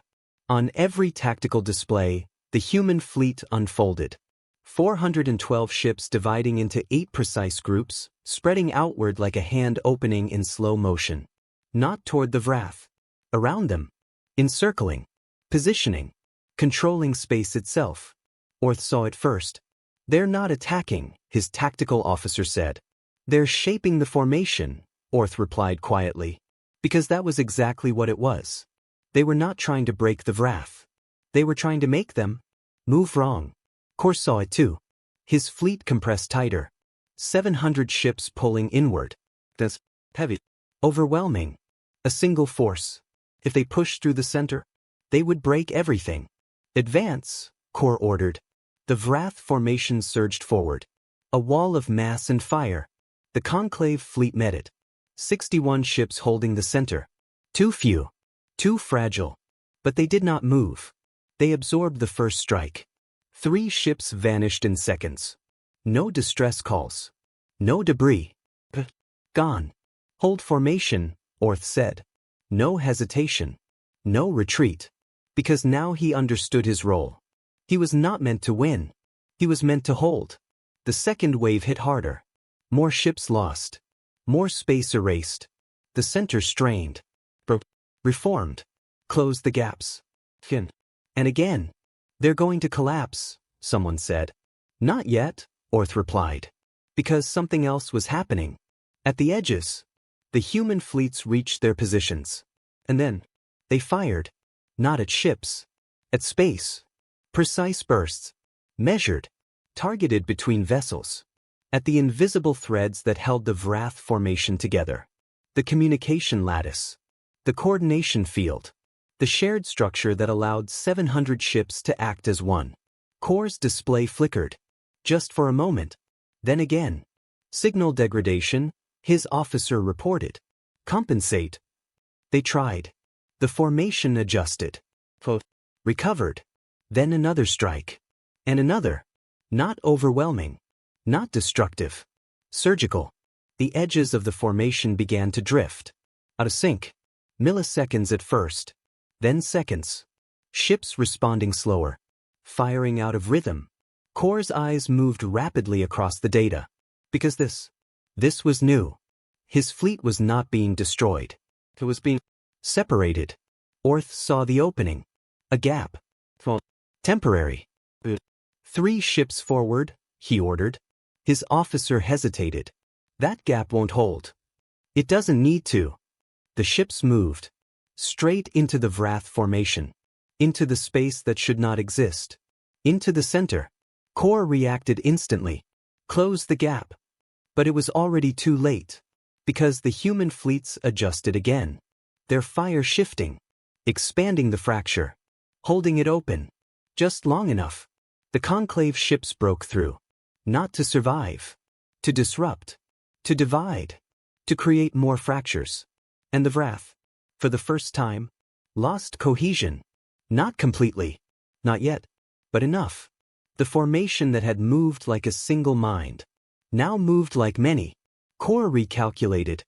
On every tactical display, the human fleet unfolded. 412 ships dividing into 8 precise groups, spreading outward like a hand opening in slow motion. Not toward the Vrath. Around them. Encircling. Positioning. Controlling space itself. Orth saw it first. They're not attacking, his tactical officer said. They're shaping the formation, Orth replied quietly. Because that was exactly what it was. They were not trying to break the Vrath. They were trying to make them move wrong. Kor saw it too. His fleet compressed tighter. 700 ships pulling inward. That's heavy. Overwhelming. A single force. If they pushed through the center, they would break everything. Advance, Kor ordered. The Vrath formation surged forward. A wall of mass and fire. The conclave fleet met it. 61 ships holding the center. Too few. Too fragile. But they did not move. They absorbed the first strike. 3 ships vanished in seconds. No distress calls. No debris. Gone. Hold formation, Orth said. No hesitation. No retreat. Because now he understood his role. He was not meant to win. He was meant to hold. The second wave hit harder. More ships lost. More space erased. The center strained. Reformed. Closed the gaps. And again. They're going to collapse, someone said. Not yet, Orth replied. Because something else was happening. At the edges, the human fleets reached their positions. And then, they fired. Not at ships. At space. Precise bursts. Measured. Targeted between vessels. At the invisible threads that held the Vrath formation together. The communication lattice. The coordination field. The shared structure that allowed 700 ships to act as one. Kor's display flickered. Just for a moment. Then again. Signal degradation, his officer reported. Compensate. They tried. The formation adjusted. Recovered. Then another strike. And another. Not overwhelming. Not destructive. Surgical. The edges of the formation began to drift. Out of sync. Milliseconds at first. Then seconds. Ships responding slower. Firing out of rhythm. Kor's eyes moved rapidly across the data. Because this was new. His fleet was not being destroyed. It was being separated. Orth saw the opening. A gap. Temporary. 3 ships forward, he ordered. His officer hesitated. That gap won't hold. It doesn't need to. The ships moved. Straight into the Vrath formation. Into the space that should not exist. Into the center. Kor reacted instantly. Closed the gap. But it was already too late. Because the human fleets adjusted again. Their fire shifting. Expanding the fracture. Holding it open. Just long enough. The conclave ships broke through. Not to survive. To disrupt. To divide. To create more fractures. And the Vrath, for the first time, lost cohesion. Not completely. Not yet. But enough. The formation that had moved like a single mind. Now moved like many. Kor recalculated.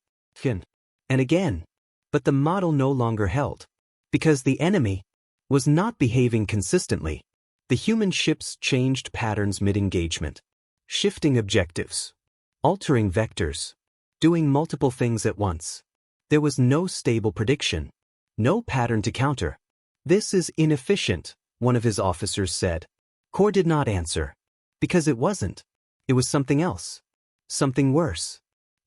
And again. But the model no longer held. Because the enemy was not behaving consistently. The human ships changed patterns mid-engagement. Shifting objectives. Altering vectors. Doing multiple things at once. There was no stable prediction. No pattern to counter. This is inefficient, one of his officers said. Kor did not answer. Because it wasn't. It was something else. Something worse.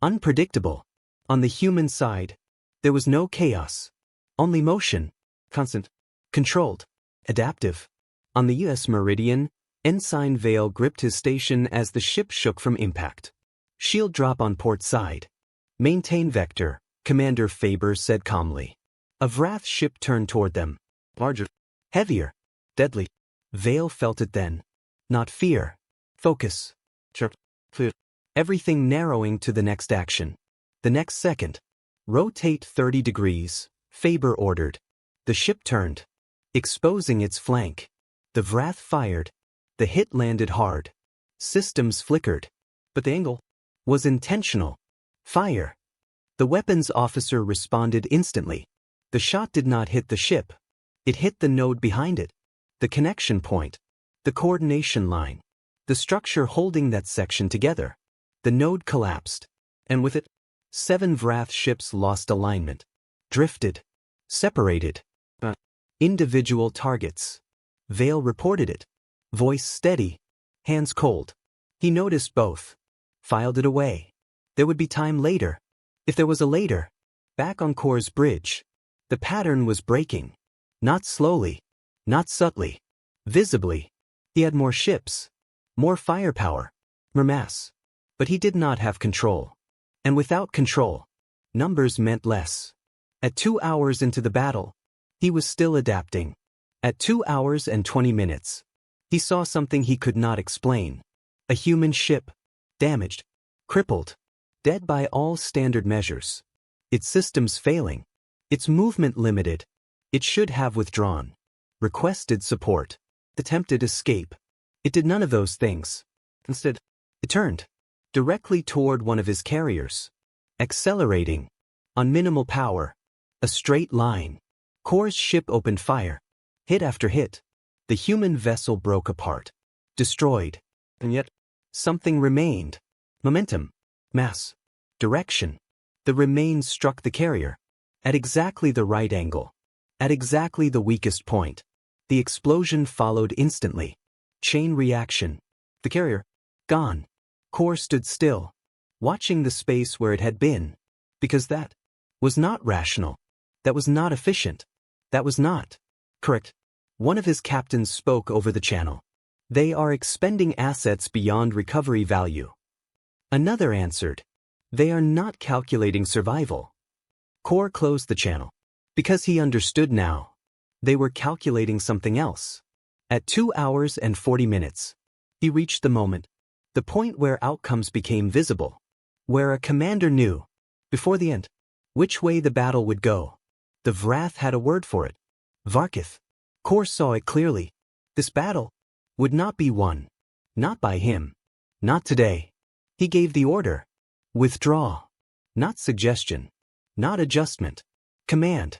Unpredictable. On the human side, there was no chaos. Only motion. Constant. Controlled. Adaptive. On the U.S. meridian, Ensign Vale gripped his station as the ship shook from impact. Shield drop on port side. Maintain vector, Commander Faber said calmly. A Vrath ship turned toward them. Larger. Heavier. Deadly. Vale felt it then. Not fear. Focus. Everything narrowing to the next action. The next second. Rotate 30 degrees, Faber ordered. The ship turned. Exposing its flank. The Vrath fired. The hit landed hard. Systems flickered. But the angle was intentional. Fire. The weapons officer responded instantly. The shot did not hit the ship. It hit the node behind it. The connection point. The coordination line. The structure holding that section together. The node collapsed. And with it, 7 Vrath ships lost alignment. Drifted. Separated. Individual targets. Vale reported it. Voice steady. Hands cold. He noticed both. Filed it away. There would be time later. If there was a later. Back on Kor's bridge. The pattern was breaking. Not slowly. Not subtly. Visibly. He had more ships. More firepower. More mass. But he did not have control. And without control, numbers meant less. At 2 hours into the battle, he was still adapting. At 2 hours and 20 minutes, he saw something he could not explain. A human ship. Damaged. Crippled. Dead by all standard measures. Its systems failing. Its movement limited. It should have withdrawn. Requested support. Attempted escape. It did none of those things. Instead, it turned. Directly toward one of his carriers. Accelerating. On minimal power. A straight line. Kor's ship opened fire. Hit after hit. The human vessel broke apart. Destroyed. And yet, something remained. Momentum. Mass. Direction. The remains struck the carrier. At exactly the right angle. At exactly the weakest point. The explosion followed instantly. Chain reaction. The carrier. Gone. Kor stood still. Watching the space where it had been. Because that was not rational. That was not efficient. That was not correct. One of his captains spoke over the channel. They are expending assets beyond recovery value. Another answered. They are not calculating survival. Kor closed the channel. Because he understood now. They were calculating something else. At 2 hours and 40 minutes, he reached the moment. The point where outcomes became visible. Where a commander knew, before the end, which way the battle would go. The Vrath had a word for it. Varkith. Kor saw it clearly. This battle would not be won. Not by him. Not today. He gave the order. Withdraw. Not suggestion. Not adjustment. Command.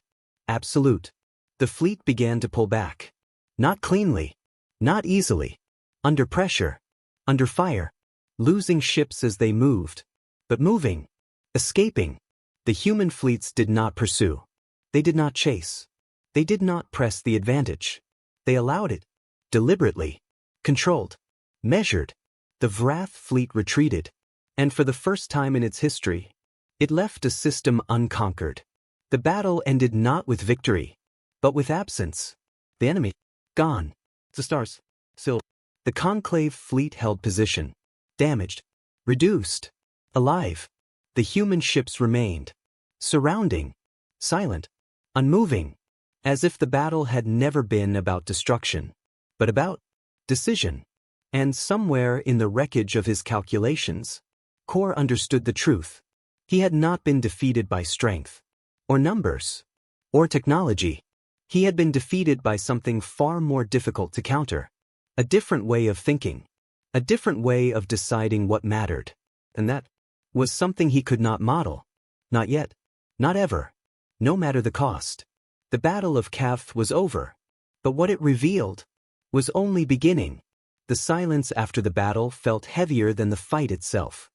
Absolute. The fleet began to pull back. Not cleanly. Not easily. Under pressure. Under fire. Losing ships as they moved. But moving. Escaping. The human fleets did not pursue. They did not chase. They did not press the advantage. They allowed it. Deliberately. Controlled. Measured. The Vrath fleet retreated. And for the first time in its history, it left a system unconquered. The battle ended not with victory, but with absence. The enemy. Gone. The stars. Still. The conclave fleet held position. Damaged. Reduced. Alive. The human ships remained. Surrounding. Silent. Unmoving. As if the battle had never been about destruction, but about decision. And somewhere in the wreckage of his calculations, Kor understood the truth. He had not been defeated by strength, or numbers, or technology. He had been defeated by something far more difficult to counter. A different way of thinking. A different way of deciding what mattered. And that was something he could not model. Not yet. Not ever. No matter the cost. The Battle of Kaf was over. But what it revealed was only beginning. The silence after the battle felt heavier than the fight itself.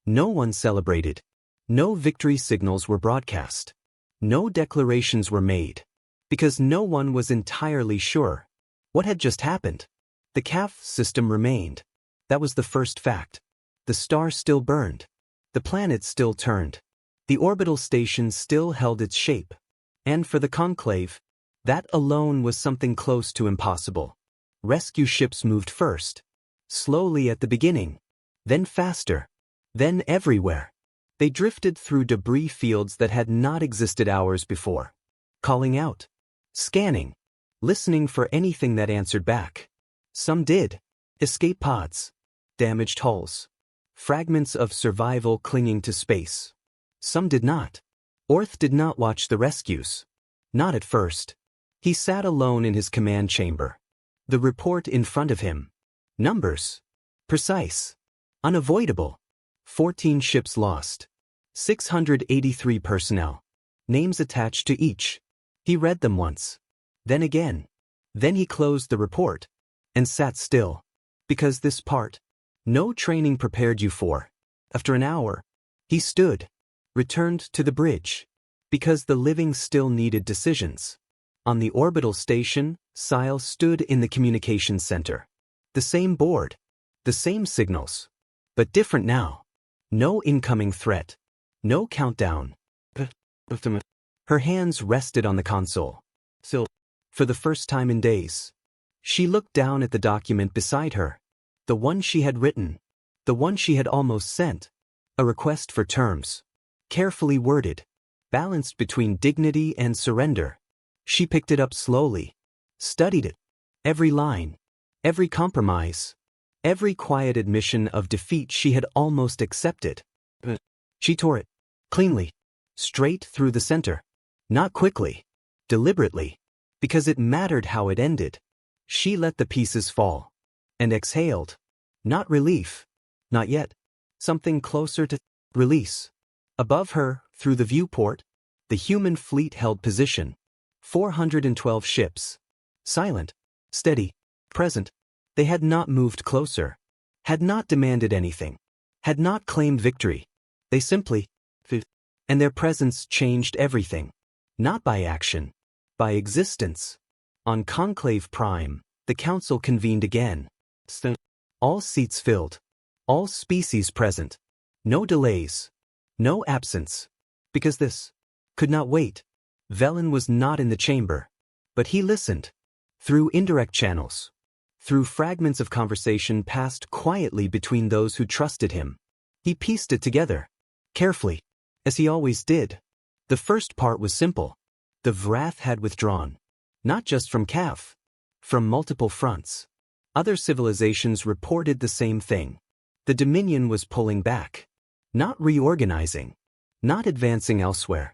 No one celebrated. No victory signals were broadcast. No declarations were made. Because no one was entirely sure what had just happened. The Kaf system remained. That was the first fact. The star still burned. The planet still turned. The orbital station still held its shape. And for the conclave, that alone was something close to impossible. Rescue ships moved first. Slowly at the beginning. Then faster. Then everywhere. They drifted through debris fields that had not existed hours before. Calling out. Scanning. Listening for anything that answered back. Some did. Escape pods. Damaged hulls. Fragments of survival clinging to space. Some did not. Orth did not watch the rescues. Not at first. He sat alone in his command chamber. The report in front of him. Numbers. Precise. Unavoidable. 14 ships lost. 683 personnel. Names attached to each. He read them once. Then again. Then he closed the report. And sat still. Because this part, no training prepared you for. After an hour, he stood. Returned to the bridge. Because the living still needed decisions. On the orbital station, Sile stood in the communications center. The same board. The same signals. But different now. No incoming threat. No countdown. Her hands rested on the console. Still, for the first time in days. She looked down at the document beside her. The one she had written. The one she had almost sent. A request for terms. Carefully worded. Balanced between dignity and surrender. She picked it up slowly. Studied it. Every line. Every compromise. Every quiet admission of defeat she had almost accepted. She tore it. Cleanly. Straight through the center. Not quickly. Deliberately. Because it mattered how it ended. She let the pieces fall. And exhaled. Not relief. Not yet. Something closer to release. Above her, through the viewport, the human fleet held position. 412 ships. Silent. Steady. Present. They had not moved closer. Had not demanded anything. Had not claimed victory. They simply and their presence changed everything. Not by action. By existence. On Conclave Prime, the council convened again. All seats filled. All species present. No delays. No absence. Because this could not wait. Velen was not in the chamber. But he listened. Through indirect channels. Through fragments of conversation passed quietly between those who trusted him. He pieced it together. Carefully. As he always did. The first part was simple. The Vrath had withdrawn. Not just from Kaf. From multiple fronts. Other civilizations reported the same thing. The Dominion was pulling back. Not reorganizing. Not advancing elsewhere.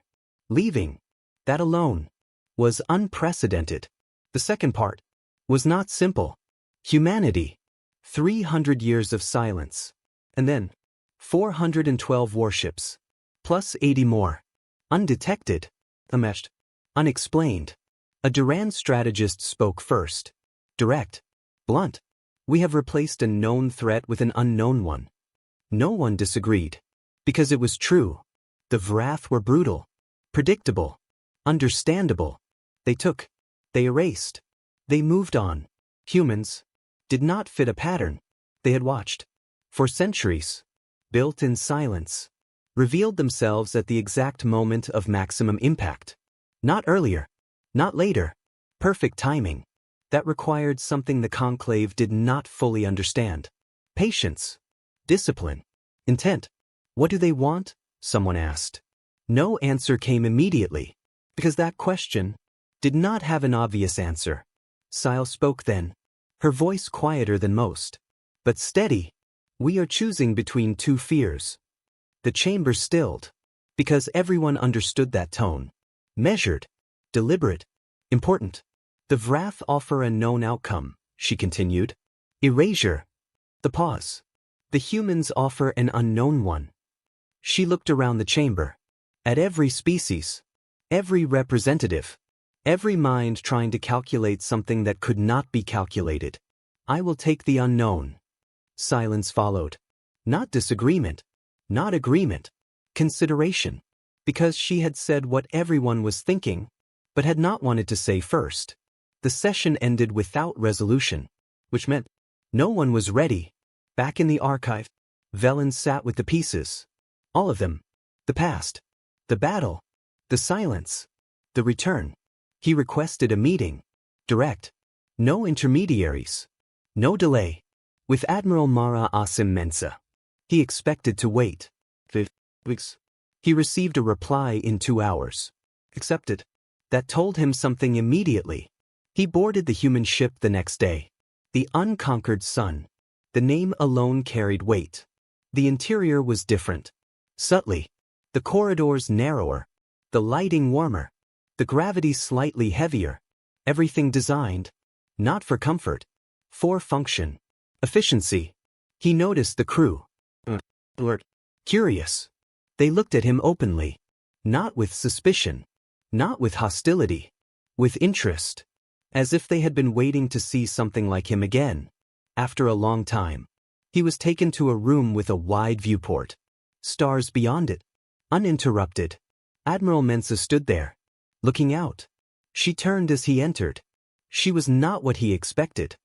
Leaving. That alone was unprecedented. The second part was not simple. Humanity. 300 years of silence. And then, 412 warships. Plus 80 more. Undetected. Unmatched. Unexplained. A Durand strategist spoke first. Direct. Blunt. We have replaced a known threat with an unknown one. No one disagreed. Because it was true. The Vrath were brutal. Predictable. Understandable. They took. They erased. They moved on. Humans did not fit a pattern they had watched for centuries. Built in silence. Revealed themselves at the exact moment of maximum impact. Not earlier. Not later. Perfect timing. That required something the Conclave did not fully understand. Patience. Discipline. Intent. What do they want? Someone asked. No answer came immediately, because that question did not have an obvious answer. Sile spoke then, her voice quieter than most, but steady. We are choosing between two fears. The chamber stilled, because everyone understood that tone. Measured. Deliberate. Important. The Vrath offer a known outcome, she continued. Erasure. The pause. The humans offer an unknown one. She looked around the chamber. At every species. Every representative. Every mind trying to calculate something that could not be calculated. I will take the unknown. Silence followed. Not disagreement. Not agreement. Consideration. Because she had said what everyone was thinking, but had not wanted to say first. The session ended without resolution, which meant no one was ready. Back in the archive, Velen sat with the pieces. All of them. The past. The battle. The silence. The return. He requested a meeting. Direct. No intermediaries. No delay. With Admiral Mara Asim Mensa. He expected to wait. 5 weeks. He received a reply in 2 hours. Accepted. That told him something immediately. He boarded the human ship the next day. The unconquered sun. The name alone carried weight. The interior was different. Subtly. The corridors narrower. The lighting warmer. The gravity slightly heavier. Everything designed. Not for comfort. For function. Efficiency. He noticed the crew. Alert. Curious. They looked at him openly. Not with suspicion. Not with hostility. With interest. As if they had been waiting to see something like him again. After a long time. He was taken to a room with a wide viewport. Stars beyond it. Uninterrupted. Admiral Mensa stood there. Looking out. She turned as he entered. She was not what he expected.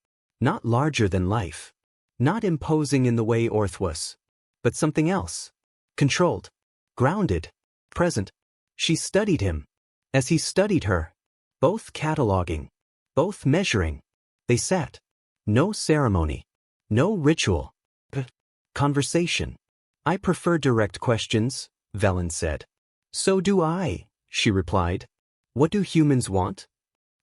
Not larger than life. Not imposing in the way Orth was. But something else. Controlled. Grounded. Present. She studied him. As he studied her. Both cataloging. Both measuring. They sat. No ceremony. No ritual. Conversation. I prefer direct questions, Velen said. So do I, she replied. What do humans want?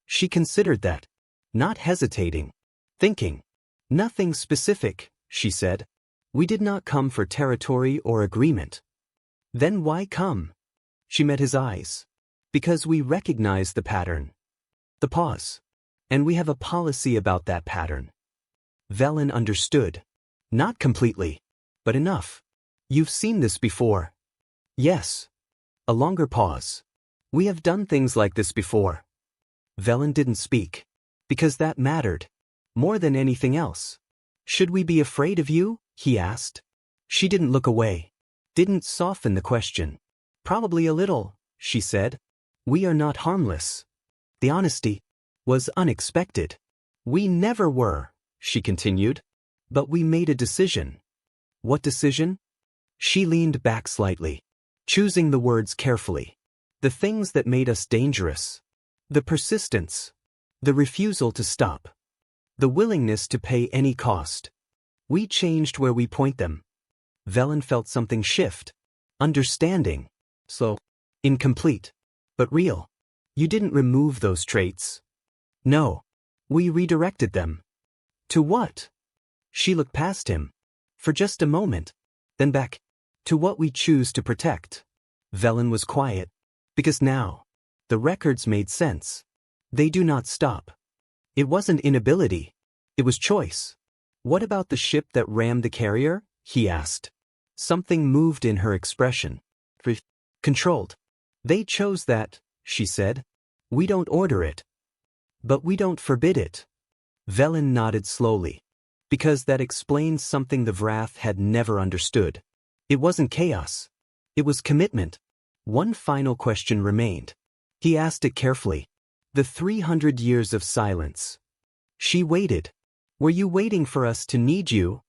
She considered that. Not hesitating. Thinking. Nothing specific, she said. We did not come for territory or agreement. Then why come? She met his eyes. Because we recognize the pattern. The pause. And we have a policy about that pattern. Velen understood. Not completely. But enough. You've seen this before. Yes. A longer pause. We have done things like this before. Velen didn't speak. Because that mattered. More than anything else. Should we be afraid of you? He asked. She didn't look away. Didn't soften the question. Probably a little, she said. We are not harmless. The honesty was unexpected. We never were, she continued. But we made a decision. What decision? She leaned back slightly, choosing the words carefully. The things that made us dangerous. The persistence. The refusal to stop. The willingness to pay any cost. We changed where we point them. Velen felt something shift. Understanding. Slow. Incomplete. But real. You didn't remove those traits. No. We redirected them. To what? She looked past him. For just a moment. Then back. To what we choose to protect. Velen was quiet. Because now. The records made sense. They do not stop. It wasn't inability. It was choice. What about the ship that rammed the carrier? He asked. Something moved in her expression. Controlled. They chose that, she said. We don't order it. But we don't forbid it. Velen nodded slowly. Because that explains something the Vrath had never understood. It wasn't chaos. It was commitment. One final question remained. He asked it carefully. The 300 years of silence. She waited. Were you waiting for us to need you?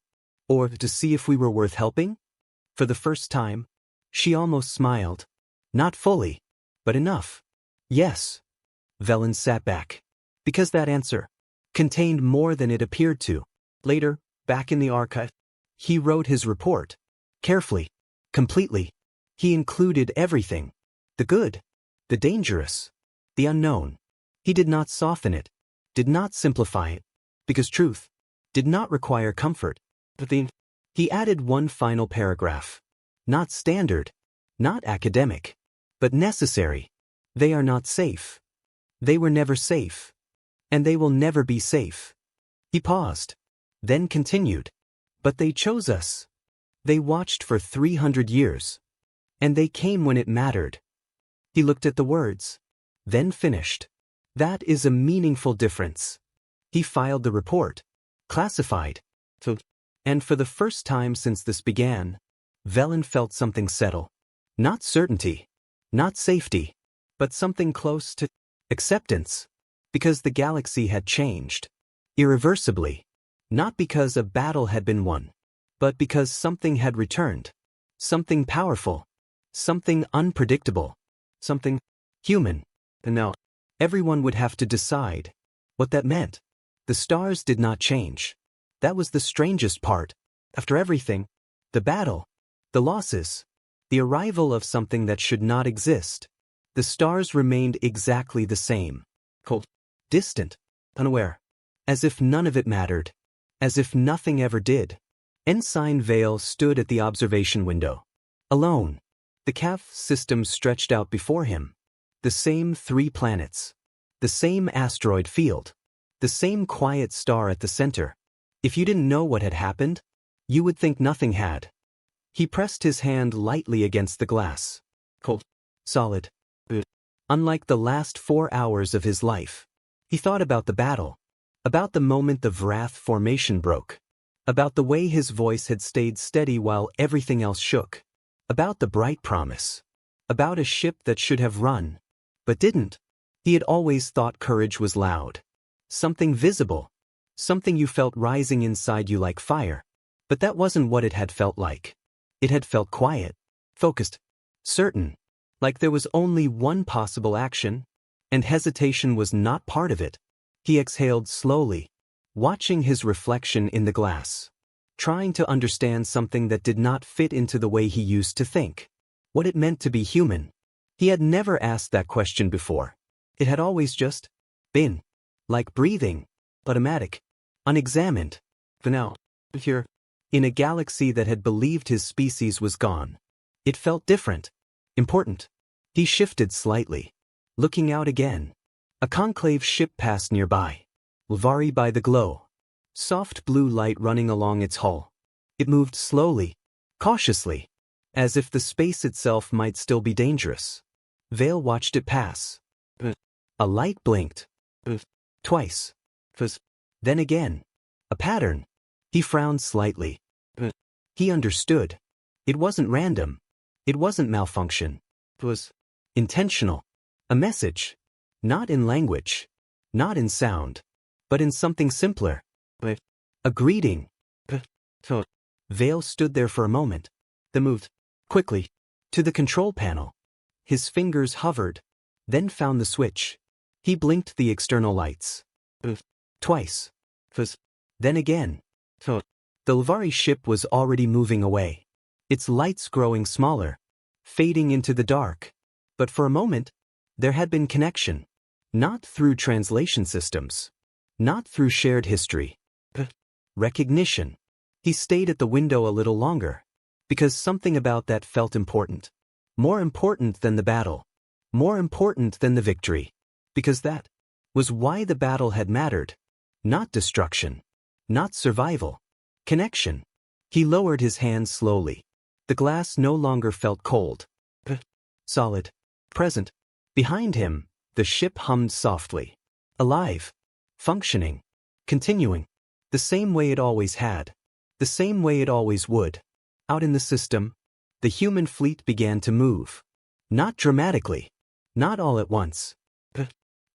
Or to see if we were worth helping? For the first time, she almost smiled. Not fully, but enough. Yes. Velen sat back. Because that answer contained more than it appeared to. Later, back in the archive, he wrote his report. Carefully. Completely. He included everything. The good. The dangerous. The unknown. He did not soften it. Did not simplify it. Because truth did not require comfort. He added one final paragraph. Not standard. Not academic. But necessary. They are not safe. They were never safe. And they will never be safe. He paused. Then continued. But they chose us. They watched for 300 years. And they came when it mattered. He looked at the words. Then finished. That is a meaningful difference. He filed the report. Classified. And for the first time since this began, Velen felt something settle. Not certainty. Not safety. But something close to acceptance. Because the galaxy had changed. Irreversibly. Not because a battle had been won. But because something had returned. Something powerful. Something unpredictable. Something human. And now, everyone would have to decide what that meant. The stars did not change. That was the strangest part. After everything, the battle, the losses, the arrival of something that should not exist, the stars remained exactly the same. Cold, distant, unaware. As if none of it mattered. As if nothing ever did. Ensign Vale stood at the observation window. Alone. The CAF system stretched out before him. The same 3 planets. The same asteroid field. The same quiet star at the center. If you didn't know what had happened, you would think nothing had. He pressed his hand lightly against the glass. Cold. Solid. Unlike the last 4 hours of his life. He thought about the battle. About the moment the Vrath formation broke. About the way his voice had stayed steady while everything else shook. About the bright promise. About a ship that should have run. But didn't. He had always thought courage was loud. Something visible. Something you felt rising inside you like fire. But that wasn't what it had felt like. It had felt quiet. Focused. Certain. Like there was only one possible action. And hesitation was not part of it. He exhaled slowly. Watching his reflection in the glass. Trying to understand something that did not fit into the way he used to think. What it meant to be human. He had never asked that question before. It had always just been. Like breathing. Automatic. Unexamined. For now. Here. In a galaxy that had believed his species was gone. It felt different. Important. He shifted slightly. Looking out again. A conclave ship passed nearby. Lavari by the glow. Soft blue light running along its hull. It moved slowly. Cautiously. As if the space itself might still be dangerous. Vale watched it pass. A light blinked. Twice. Then again. A pattern. He frowned slightly. He understood. It wasn't random. It wasn't malfunction. It was intentional. A message. Not in language. Not in sound. But in something simpler. A greeting. Vale stood there for a moment. Then moved. Quickly. To the control panel. His fingers hovered. Then found the switch. He blinked the external lights. Twice. Then again. The Lavari ship was already moving away. Its lights growing smaller. Fading into the dark. But for a moment, there had been connection. Not through translation systems. Not through shared history. Recognition. He stayed at the window a little longer. Because something about that felt important. More important than the battle. More important than the victory. Because that was why the battle had mattered. Not destruction. Not survival. Connection. He lowered his hand slowly. The glass no longer felt cold. Solid. Present. Behind him, the ship hummed softly. Alive. Functioning. Continuing. The same way it always had. The same way it always would. Out in the system, the human fleet began to move. Not dramatically. Not all at once.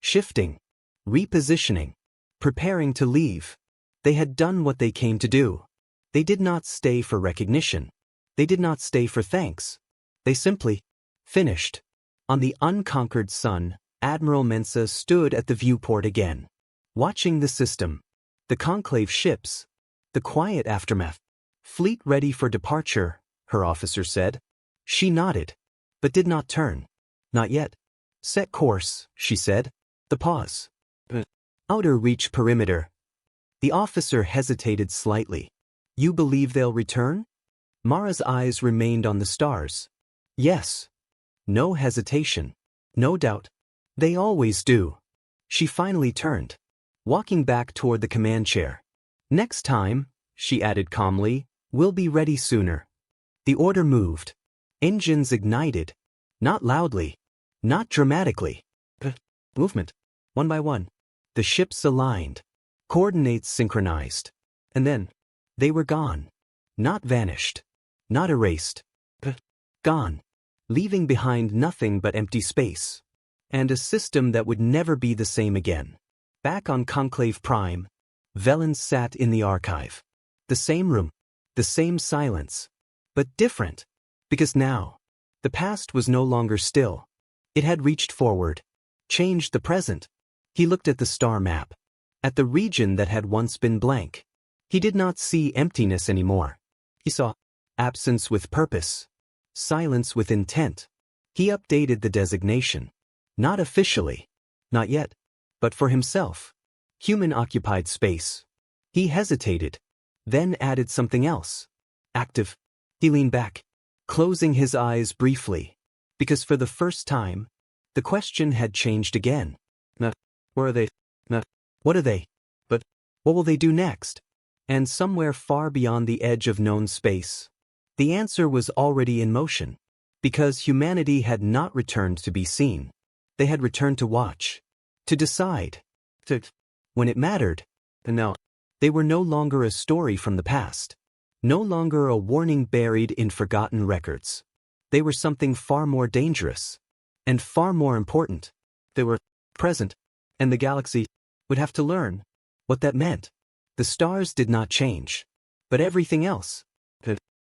Shifting. Repositioning. Preparing to leave. They had done what they came to do. They did not stay for recognition. They did not stay for thanks. They simply finished. On the unconquered sun, Admiral Mensa stood at the viewport again, watching the system, the conclave ships, the quiet aftermath. Fleet ready for departure, her officer said. She nodded, but did not turn. Not yet. Set course, she said. The pause. Outer reach perimeter. The officer hesitated slightly. You believe they'll return? Mara's eyes remained on the stars. Yes. No hesitation. No doubt. They always do. She finally turned, walking back toward the command chair. Next time, she added calmly, we'll be ready sooner. The order moved. Engines ignited. Not loudly. Not dramatically. Movement. One by one. The ships aligned. Coordinates synchronized. And then, they were gone. Not vanished. Not erased. Gone. Leaving behind nothing but empty space. And a system that would never be the same again. Back on Conclave Prime, Velen sat in the archive. The same room. The same silence. But different. Because now, the past was no longer still. It had reached forward. Changed the present. He looked at the star map. At the region that had once been blank. He did not see emptiness anymore. He saw absence with purpose. Silence with intent. He updated the designation. Not officially. Not yet. But for himself. Human-occupied space. He hesitated. Then added something else. Active. He leaned back, closing his eyes briefly. Because for the first time, the question had changed again. Where are they? What are they? But what will they do next? And somewhere far beyond the edge of known space, the answer was already in motion. Because humanity had not returned to be seen. They had returned to watch. To decide. When it mattered. And now, they were no longer a story from the past. No longer a warning buried in forgotten records. They were something far more dangerous. And far more important. They were present. And the galaxy would have to learn what that meant. The stars did not change. But everything else.